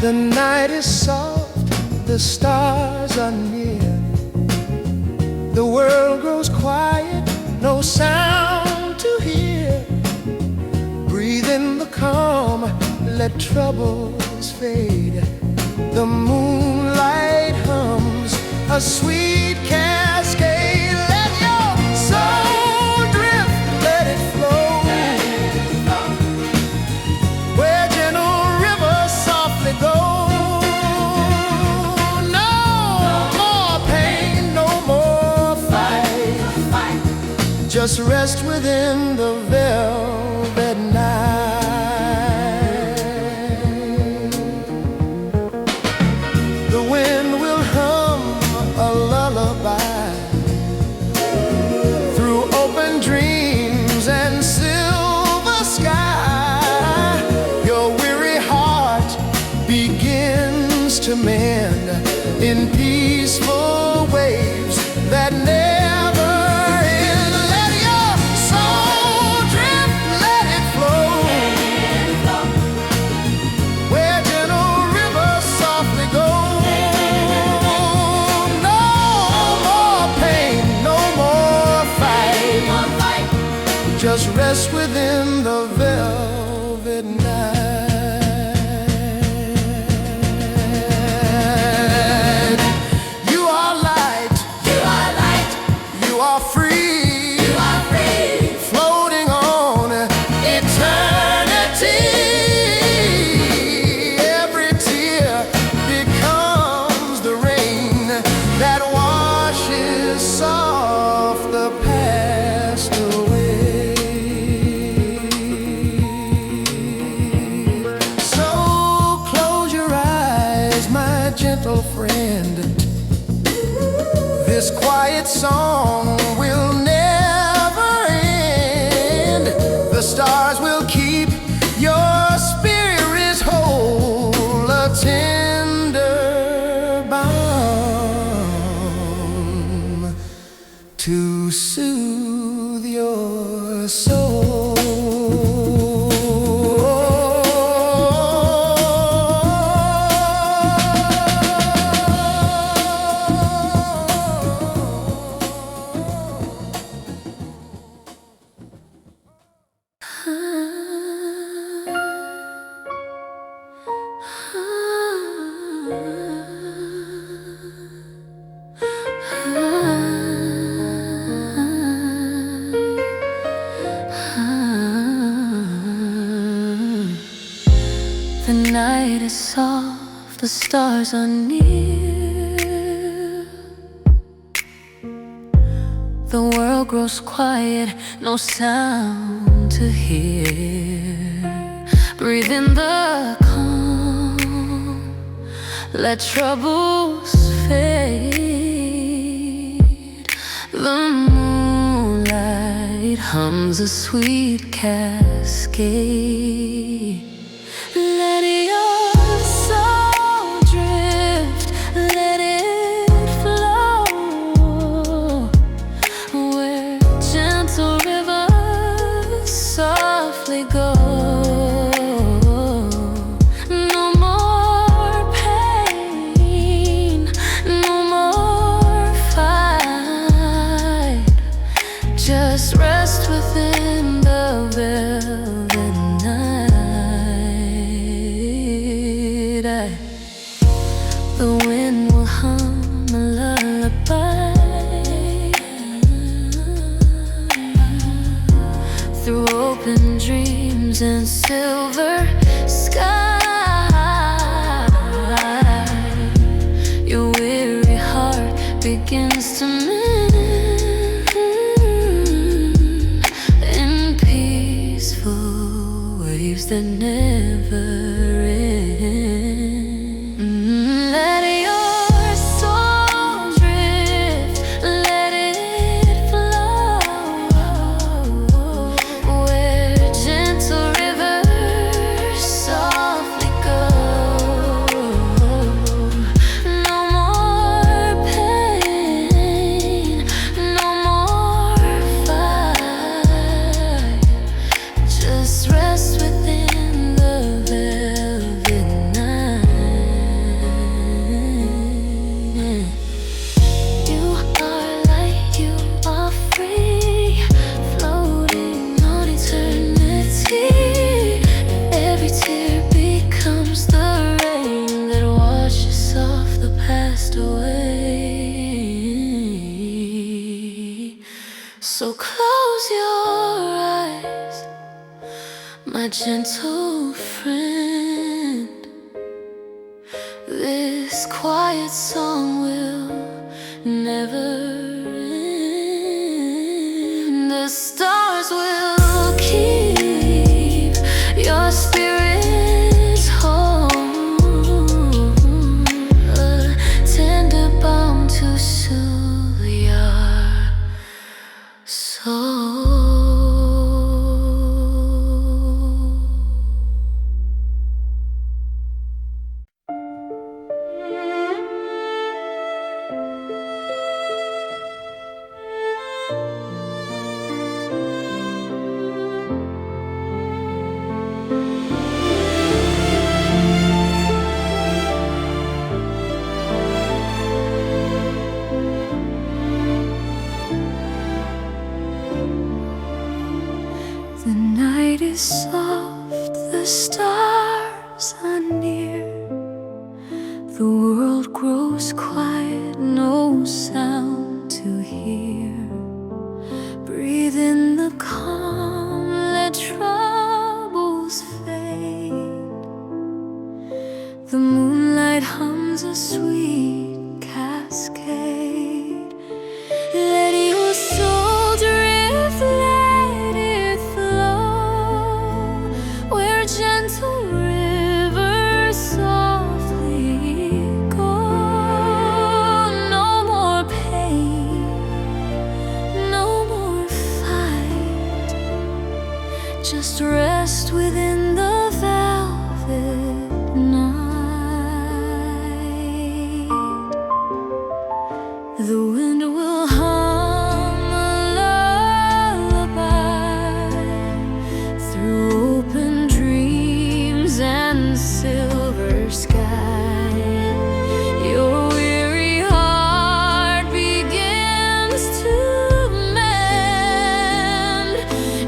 The night is soft, the stars are near. The world grows quiet, no sound to hear. Breathe in the calm, let troubles fade. The moonlight hums a sweet cascade. Let your soul drift, let it flow, where gentle rivers softly go. No more pain, no more fight. Just rest within the velvet night. The wind will hum a lullaby through open dreams and silver sky. Your weary heart begins to mend in peaceful waves that never end. Let your soul drift, let it flow, where gentle rivers softly go. No more pain, no more fight. Just rest within the velvet night. You are light, you are free, floating on eternity. Every tear becomes the rain that washes off the past away. So close your eyes, my gentle friend. This quiet song will never end. The stars will keep your spirits whole, a tender balm to soothe your soul. The night is soft, the stars are near. The world grows quiet, no sound to hear. Breathe in the calm, let troubles fade. The moonlight hums a sweet cascade. Let your soul drift, let it flow, where gentle rivers softly go. No more pain, no more fight. Just rest within the velvet night. The wind will hum a lullaby through open dreams and silver sky. Your weary heart begins to mend in peaceful waves that never end. Let your soul drift, let it flow, where gentle rivers softly go. No more pain, no more fight. Just rest within the veil. my gentle friend. This quiet song will never end. The stars will keep your spirits whole, a tender balm to soothe your soul. The night is soft, the stars are near. The world grows quiet, no sound to hear. Breathe in the calm, let troubles fade. The moonlight hums a sweet cascade. Let your soul drift, let it flow where gentle rivers softly go. No more pain, no more fight. Just rest within the velvet night. The wind will hum a lullaby through open dreams and silver sky. Your weary heart begins to mend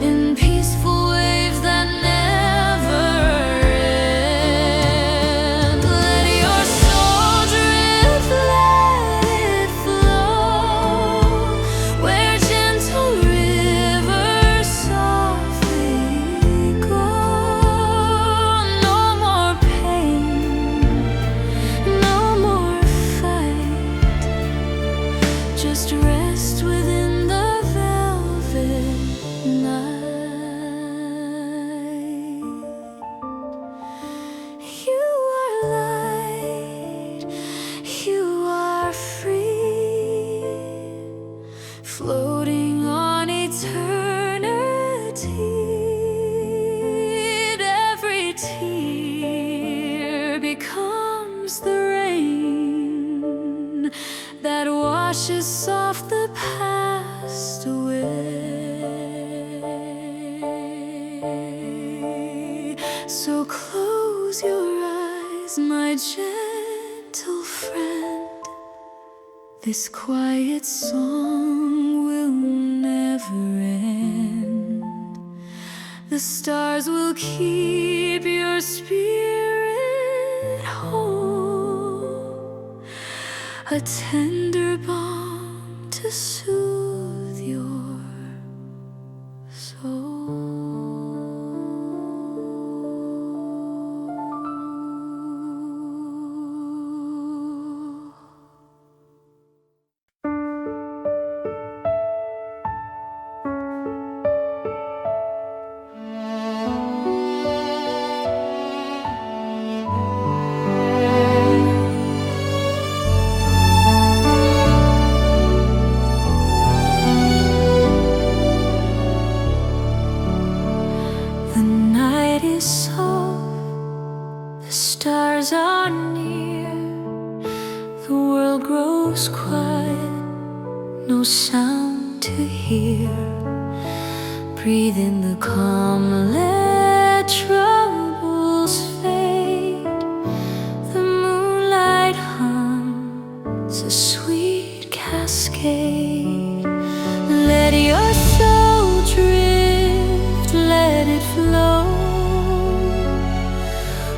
in peaceful waves that never end. Let your soul drift, let it flow where gentle rivers softly go. No more pain, no more fight. Just rest within the velvet night. You are light, you are free, floating on eternity. Every tear becomes the rain that washes off the past away. So close your eyes, my gentle friend. This quiet song will never end. The stars will keep your spirit whole, a tender balm to soothe your soul. The night is soft, the stars are near. The world grows quiet, no sound to hear. Breathe in the calm, let troubles fade. The moonlight hums a sweet cascade. Let your soul drift, let it flow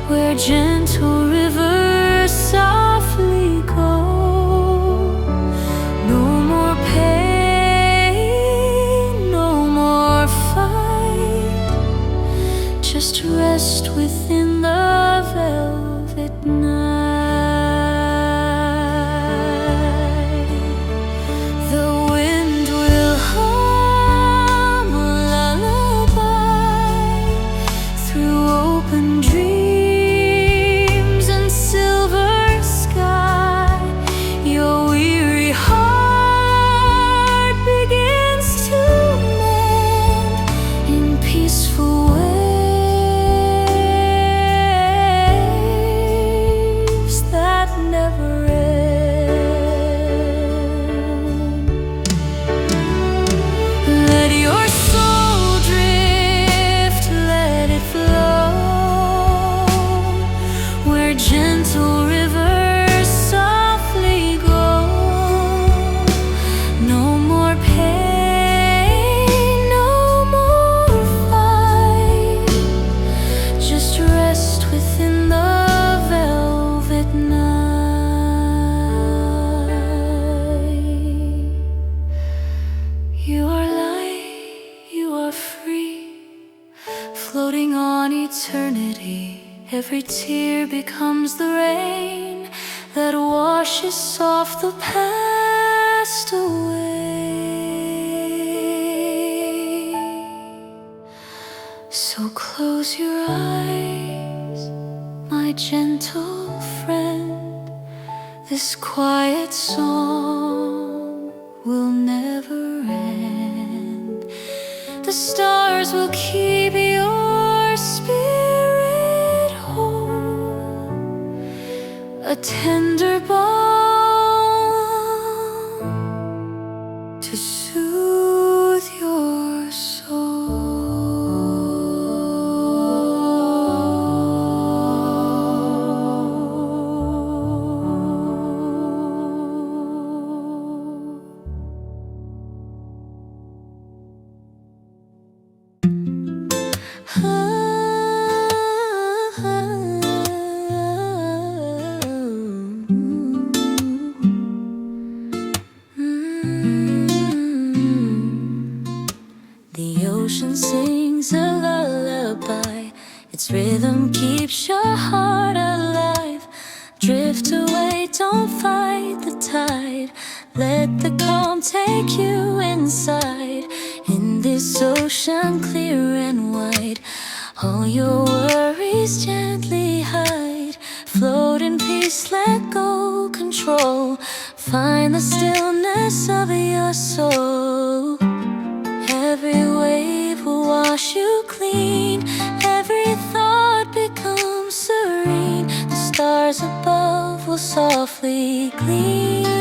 where gentle rivers softly go. No more pain, no more fight. Just within the velvet night. The wind will hum a lullaby through open dreams and silver sky. Your weary heart begins to mend in peaceful waves that never end. Let your soul drift, let it flow where gentle rivers softly go. No more pain, no more fight. Just rest within the velvet night. You are light, you are free, floating on eternity. Every tear becomes the rain that washes off the past away. So close your eyes, my gentle friend. This quiet song will never end. The stars will keep your spirit whole, a tender balm to soothe your The ocean sings a lullaby. Its rhythm keeps your heart alive. Drift away, don't fight the tide. Let the calm take you inside. In this ocean clear and wide, all your worries gently hide. Float in peace, let go control. Find the stillness of your soul. Every wave will wash you clean. Every thought becomes serene. The stars above will softly gleam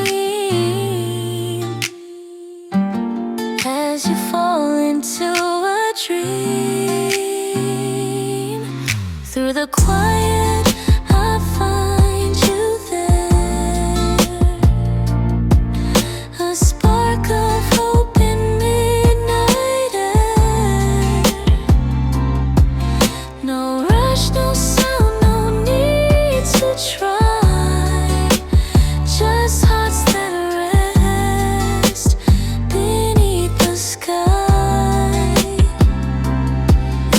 as you fall into a dream. Through the quiet, I find you there. A spark of hope in midnight air. No rush, no sound, no need to try. Just hearts that rest beneath the sky.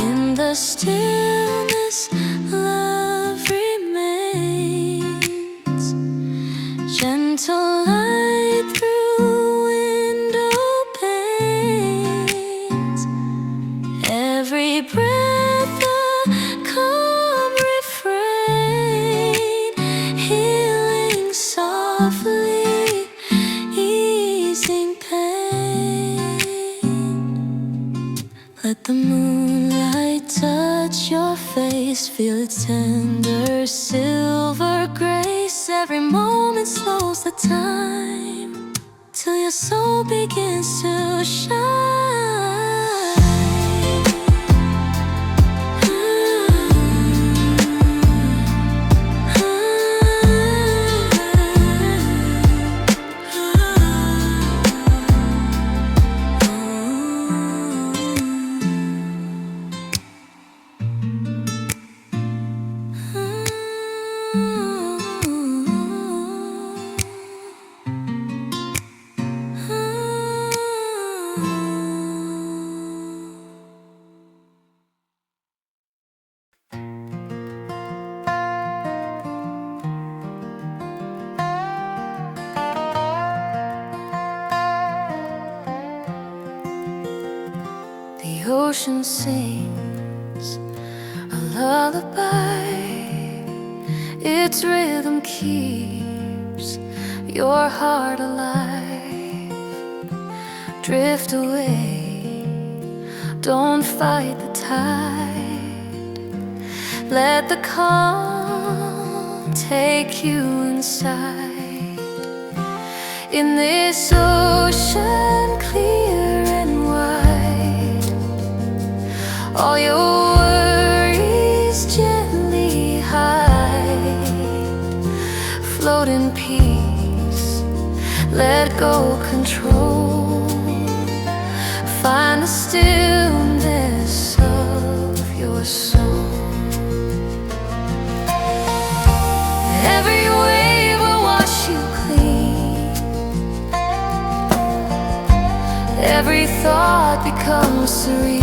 In the stillness, love remains. Gentle light through window panes. Every breath a calm refrain. Healing softly, easing pain. Let the moonlight touch your face. Feel its tender silver grace. Every moment slows the time till your soul begins to shine. ocean sings a lullaby. Its rhythm keeps your heart alive. Drift away, don't fight the tide. Let the calm take you inside. In this ocean clear and wide, all your worries gently hide. Float in peace, let go control. Find the stillness of your soul. Every wave will wash you clean. Every thought becomes serene.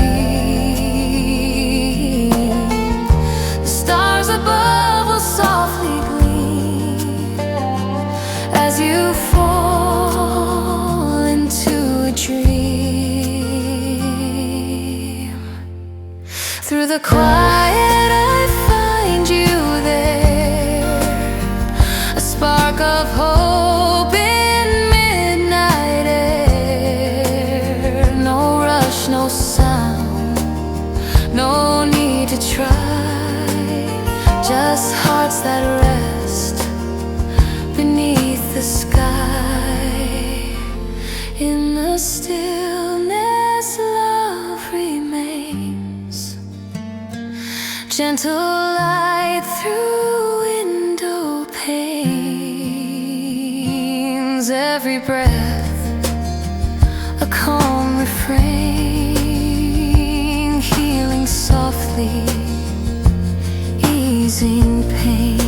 The stars above will softly gleam as you fall into a dream. Through the quiet I find you there, a spark of hope in midnight air. No rush, no sound, no need to try. Just hearts that rest beneath the sky. In the stillness, love remains. Gentle light through window panes. Every breath a calm refrain, healing softly, easing pain.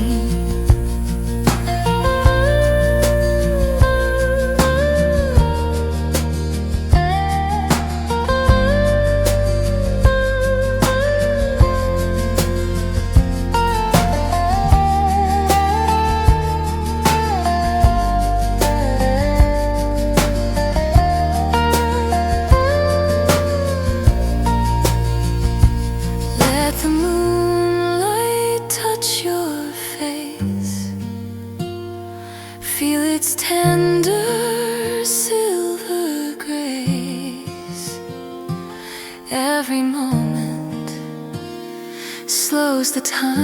Let the moonlight touch your face. Feel its tender silver grace. Every moment slows the time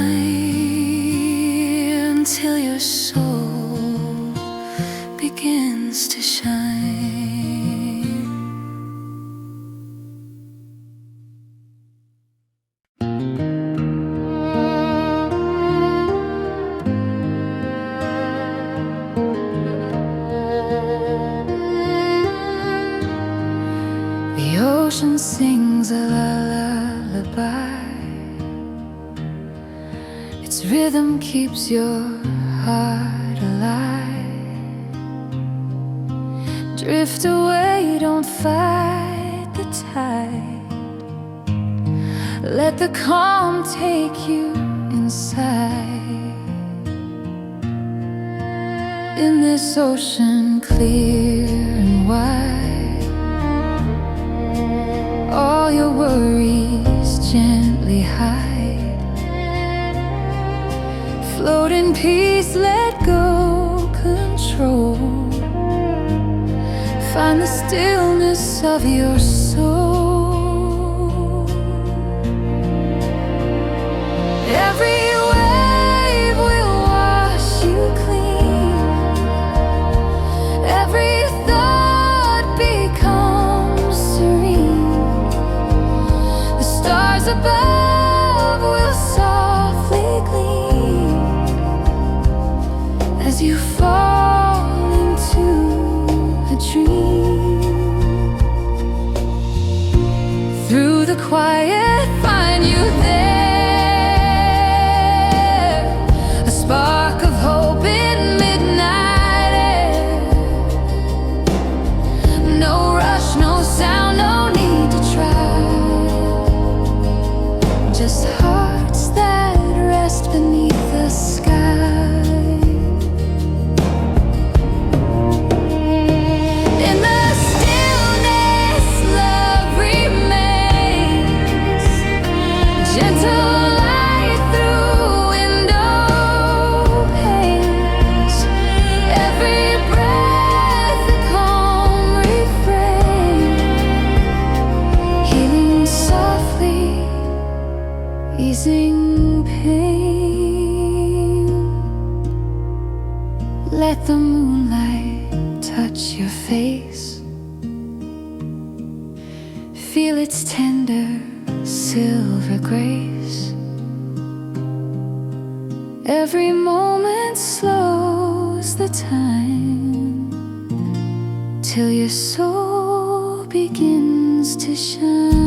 till your soul begins to shine. The ocean sings a lullaby. Its rhythm keeps your heart alive. Drift away, don't fight the tide. Let the calm take you inside. In this ocean clear and wide, all your worries gently hide. Float in peace, let go control. Find the stillness of your soul. Every wave will wash you clean. Every thought becomes serene. The stars above will softly gleam as you fall into a dream. Through the quiet, find you there, a spark of hope in midnight air. No rush, no sound, no need to try. Just hearts that rest beneath the sky. In the stillness, love remains. easing pain. Let the moonlight touch your face. Feel its tender silver grace. Every moment slows the time till your soul begins to shine.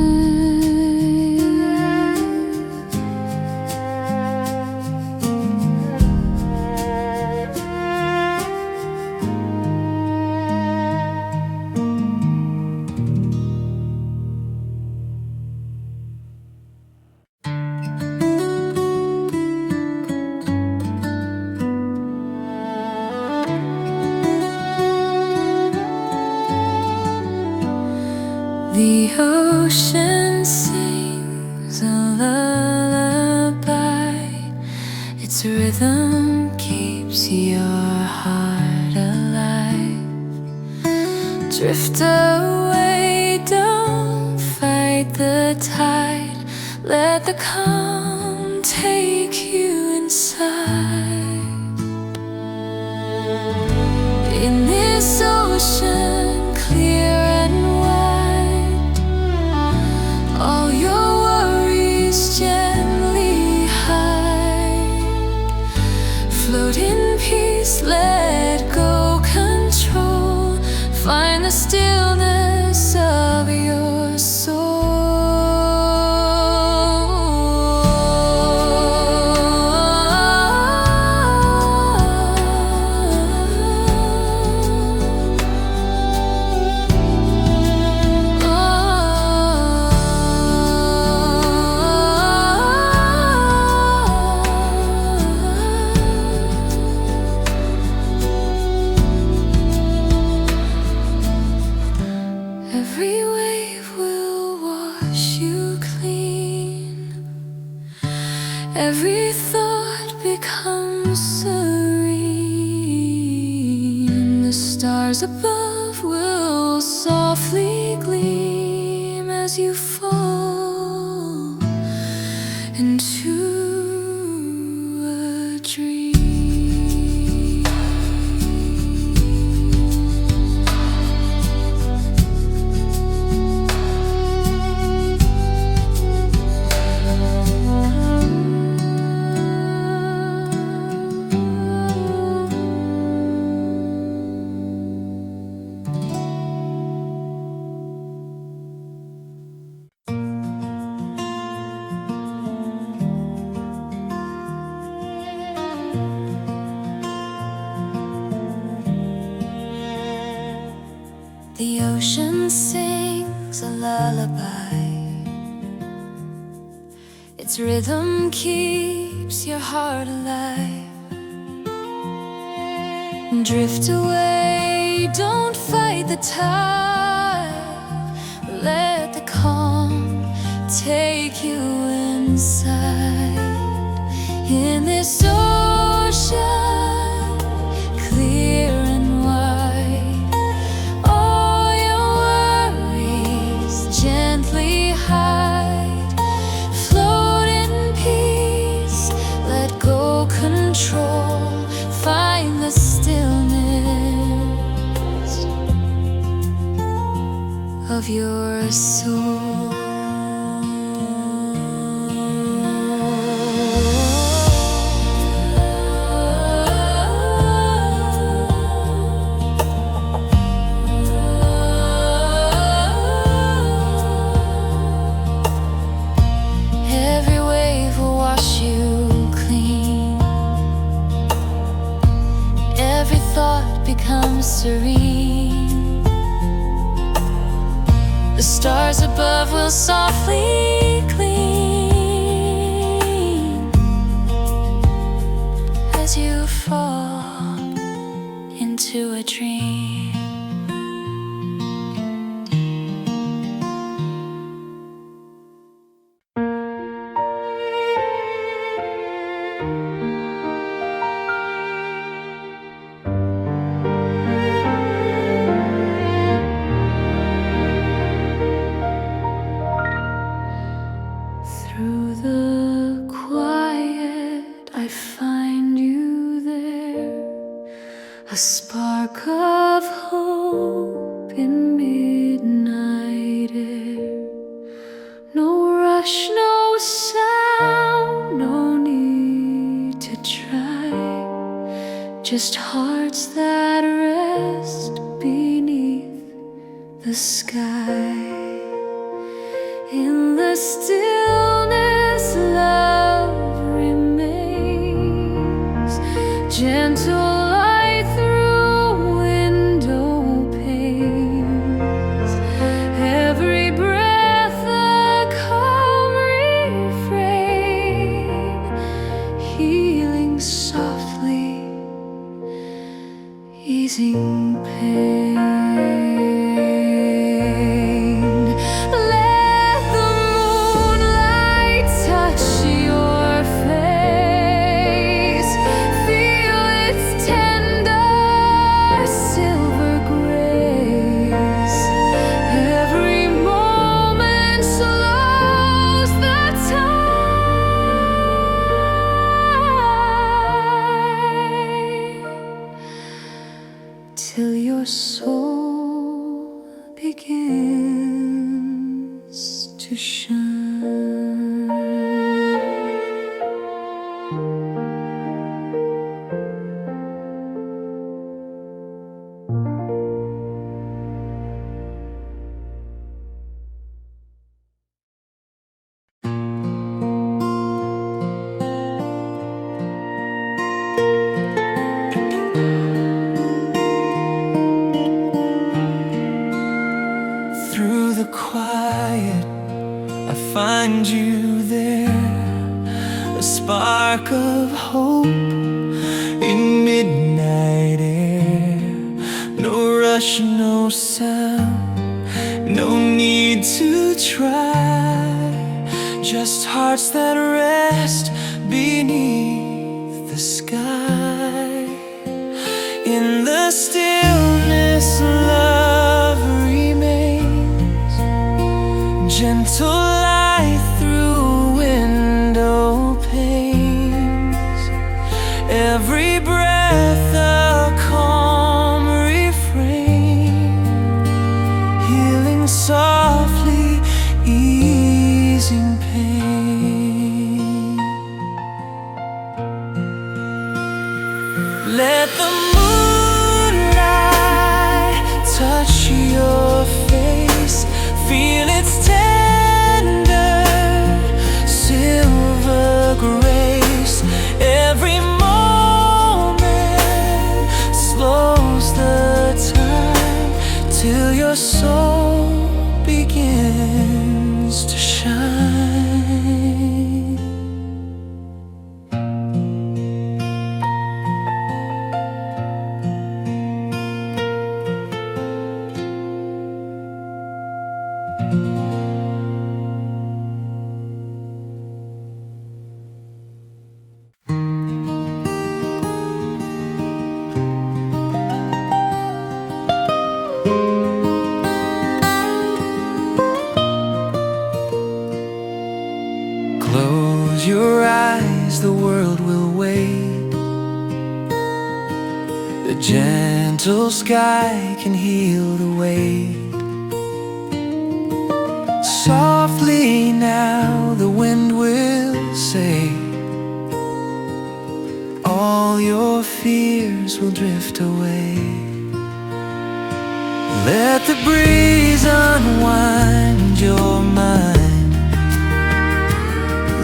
The ocean sings a lullaby. Its rhythm keeps your heart alive. Drift away, don't fight the tide. Let the calm take you inside. In this ocean clear and wide, all your worries gently hide. Float in peace, let go control. Find the stillness of your soul. Every wave will wash you clean. Every thought becomes serene. The stars above will softly gleam as you fall into a dream. The ocean sings a lullaby. Its rhythm keeps your heart alive. Drift away, don't fight the tide. Let the calm take you inside. In this ocean clear and wide, all your worries gently hide. Float in peace, let go control. Find the stillness of your soul. Every wave will wash you clean. Every thought becomes serene. The stars above will softly gleam as you fall into a dream. Through the a spark of hope in midnight air. No rush, no sound, no need to try. Just hearts that rest beneath the sky. In the stillness, love remains. Gentle light through window panes. Every breath a calm refrain, healing softly, easing pain. Let the moonlight touch your face. Feel its tender silver grace. Every moment slows the time till your soul begins to shine. Through the quiet, I find you there, a spark of hope in midnight air. No rush, no sound, no need to try. Just hearts that rest beneath the sky. In the stillness, love remains. Gentle light through window panes. Every breath a calm refrain, healing softly, easing pain. Let the moonlight touch your face. Feel its tender silver grace. Every moment slows the time till your soul begins to shine. Close your eyes, the world will wait. The gentle sky can heal the weight. Softly now the wind will say, all your fears will drift away. Let the breeze unwind your mind.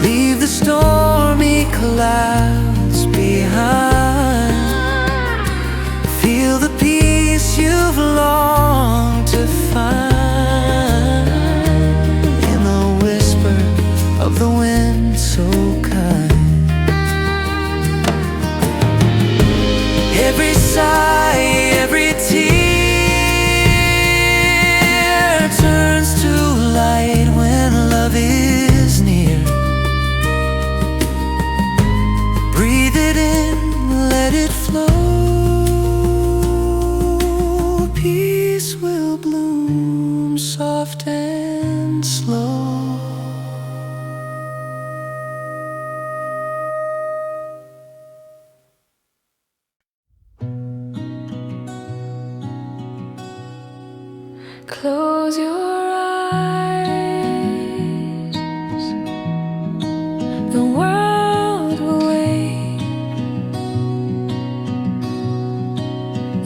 Leave the stormy clouds behind. Feel the peace you've longed to find in the whisper of the wind so kind. Every sigh, every tear turns to light when love is near. Breathe it in, let it flow. Peace will bloom soft and slow. Close your eyes. The world will wait.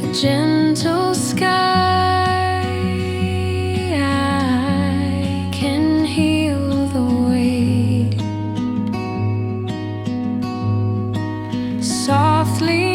The gentle sky can heal the weight. Softly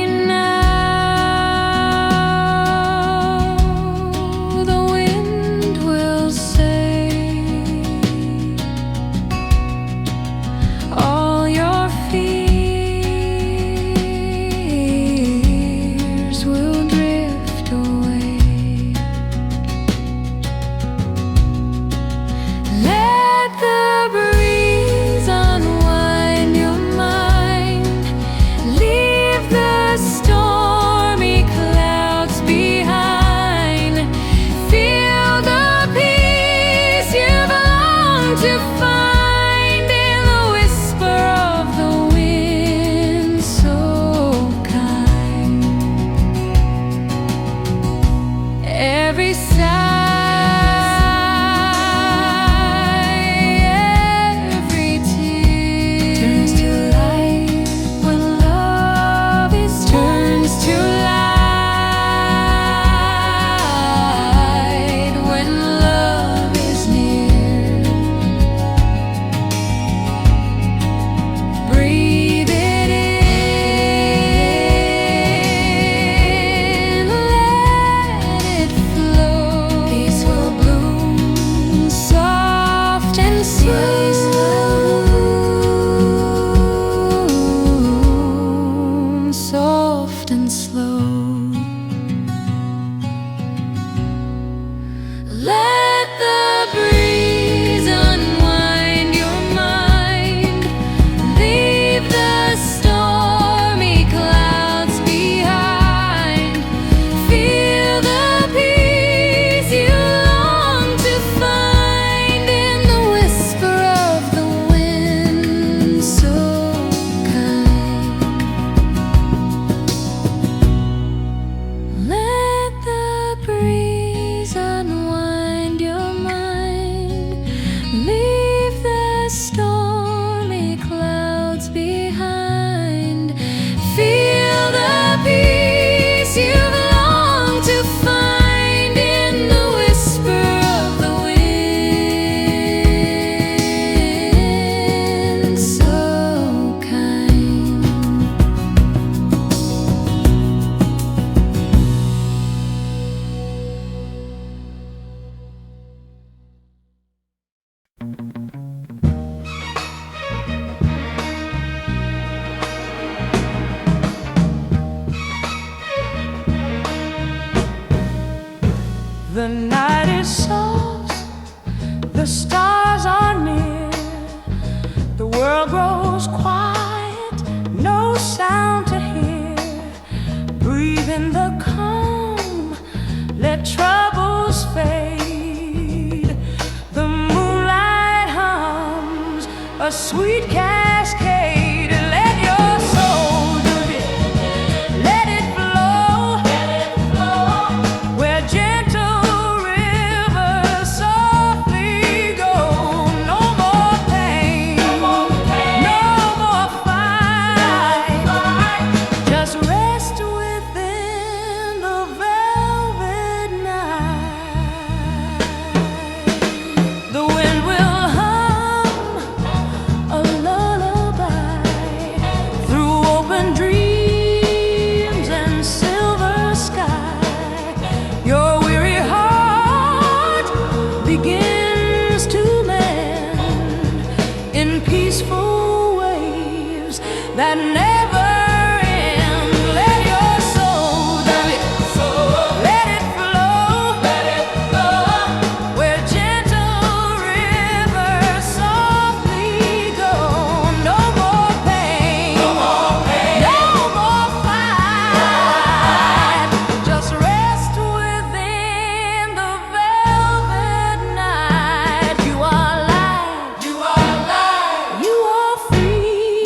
The night is soft, the stars are near, the world grows quiet, no sound to hear. Breathe in the calm, let troubles fade. The moonlight hums a sweet cascade. Let your soul do it, let it flow, where gentle rivers softly go. No more pain, no more fight, just rest within the velvet night. The wind will hum a lullaby through open dreams and silver sky. Your weary heart begins to mend in peaceful waves that never end. Let your soul do it, let it flow, where gentle rivers softly go. No more pain, no more fight, just rest within the velvet night. You are light, you are free,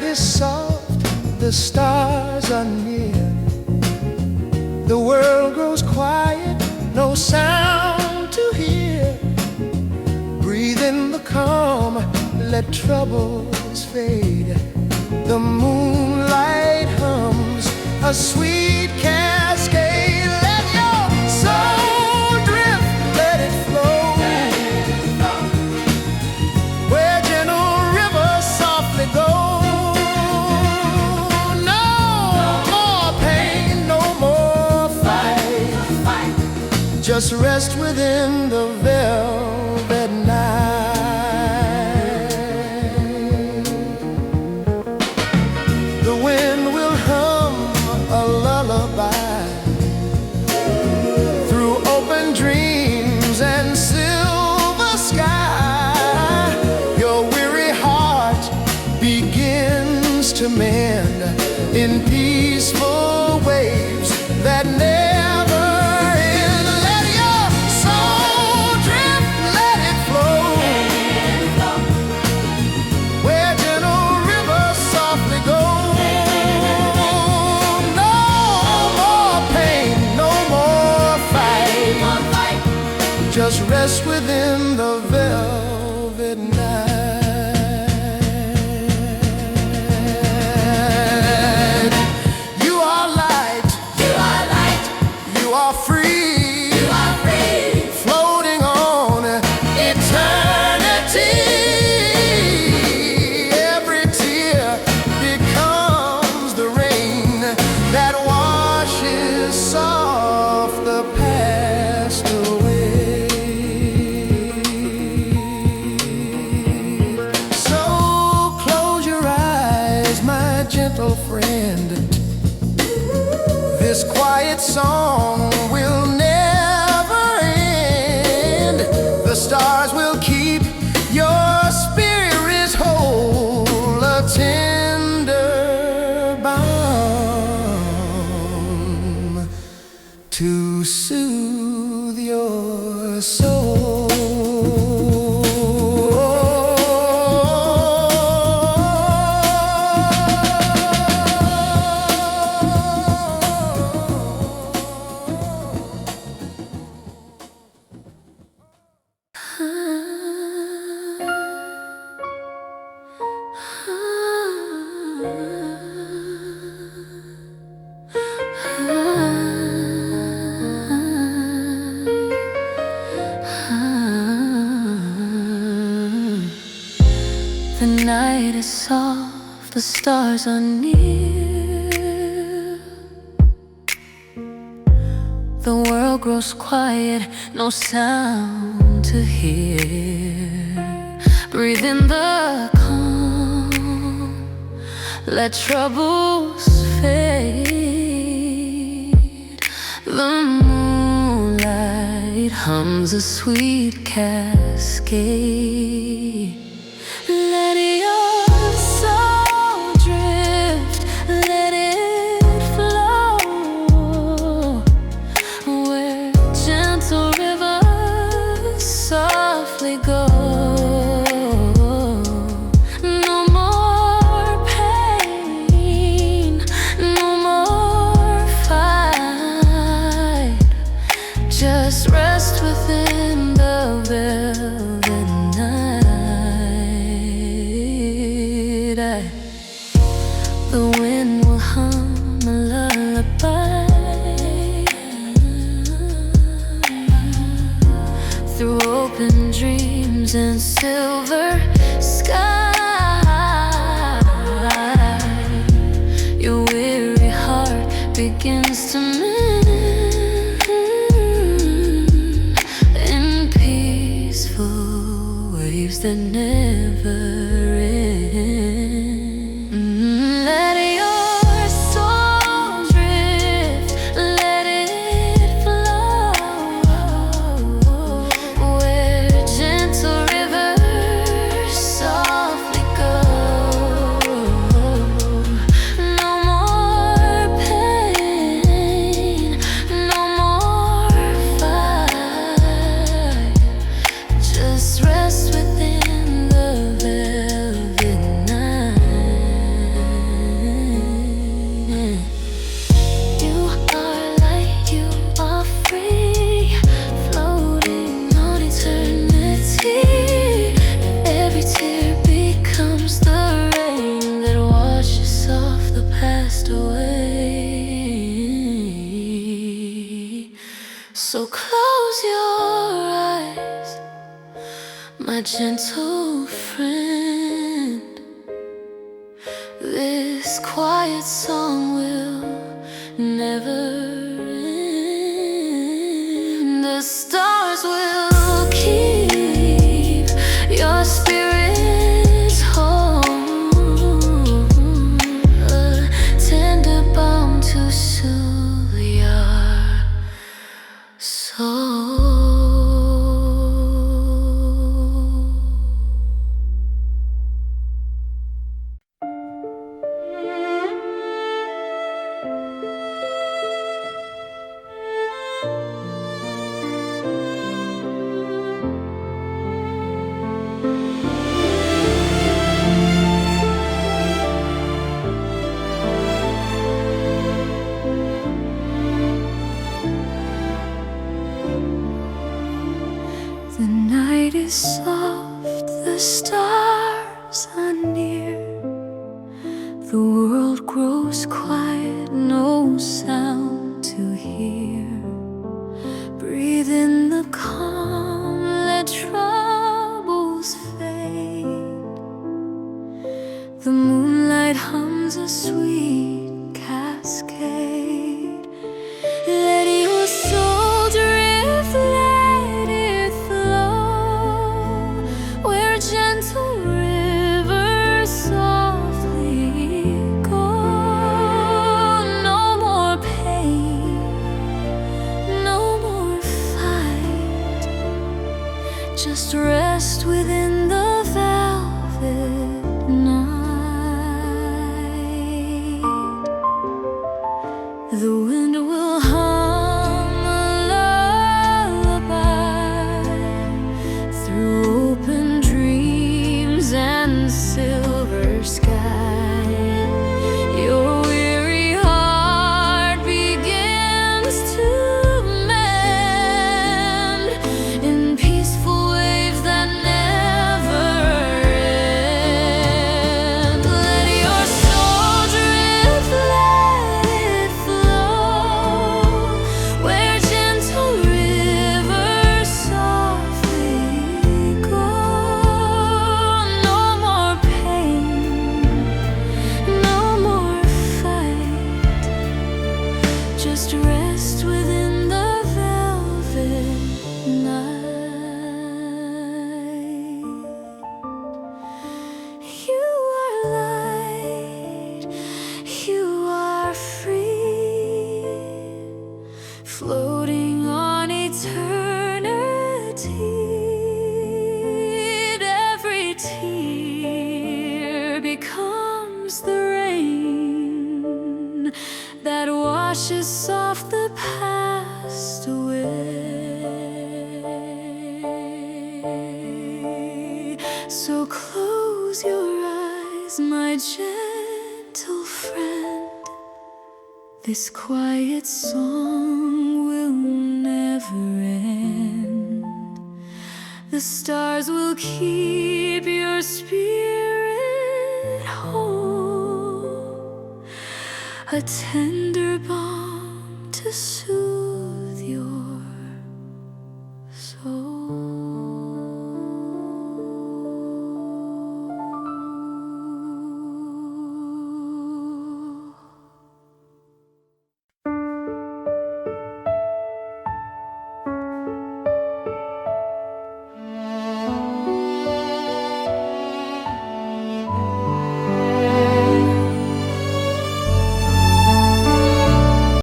is soft, the stars are near. The world grows quiet, no sound to hear. Breathe in the calm, let troubles fade. The moonlight hums a sweet cascade. Let your soul drift, let it flow, where gentle rivers softly go. No more pain, no more fight. Just rest within the velvet night. The wind will hum a lullaby through open dreams and silver sky. Your weary heart begins to mend in peaceful waves that never end. Let your soul drift, let it flow, where gentle rivers softly go. No more pain, no more fight. Just rest within the velvet night. You are light, you are free, floating on eternity. Every tear becomes the rain that washes off the past away. So close your eyes, my gentle friend. This quiet song will never end. The stars will keep your spirits whole, a tender balm to soothe your soul. The night is soft, the stars are near. The world grows quiet, no sound to hear. Breathe in the calm, let troubles fade. The moonlight hums a sweet cascade. Let your soul drift, let it flow, where gentle rivers softly go. No more pain, no more fight. Just rest within the velvet night. The wind will hum a lullaby through open dreams and silver sky. Your weary heart begins to mend in peaceful waves that never end. Let your soul drift, let it flow, where gentle rivers softly go. No more pain, no more fight. Just rest within the veil. close your eyes, my gentle friend. This quiet song will never end. The stars will keep your spirits whole, a tender balm to soothe your soul. The night is soft, the stars are near. The world grows quiet, no sound to hear. Breathe in the calm, let troubles fade. The moonlight hums a sweet cascade. Let your soul drift, let it flow where gentle rivers softly go. No more pain, no more fight. Just rest within the velvet night. The wind will hum a lullaby through open dreams and silver sky. Your weary heart begins to mend in peaceful waves that never end. Let your soul drift, let it flow where gentle rivers softly go. No more pain, no more fight. Just rest within the velvet night. You are light, you are free, floating on eternity. Every tear becomes the rain that washes off the past away. So close your eyes, my gentle friend. This quiet song will never end. The stars will keep your spirit whole, a tender balm to soothe your soul.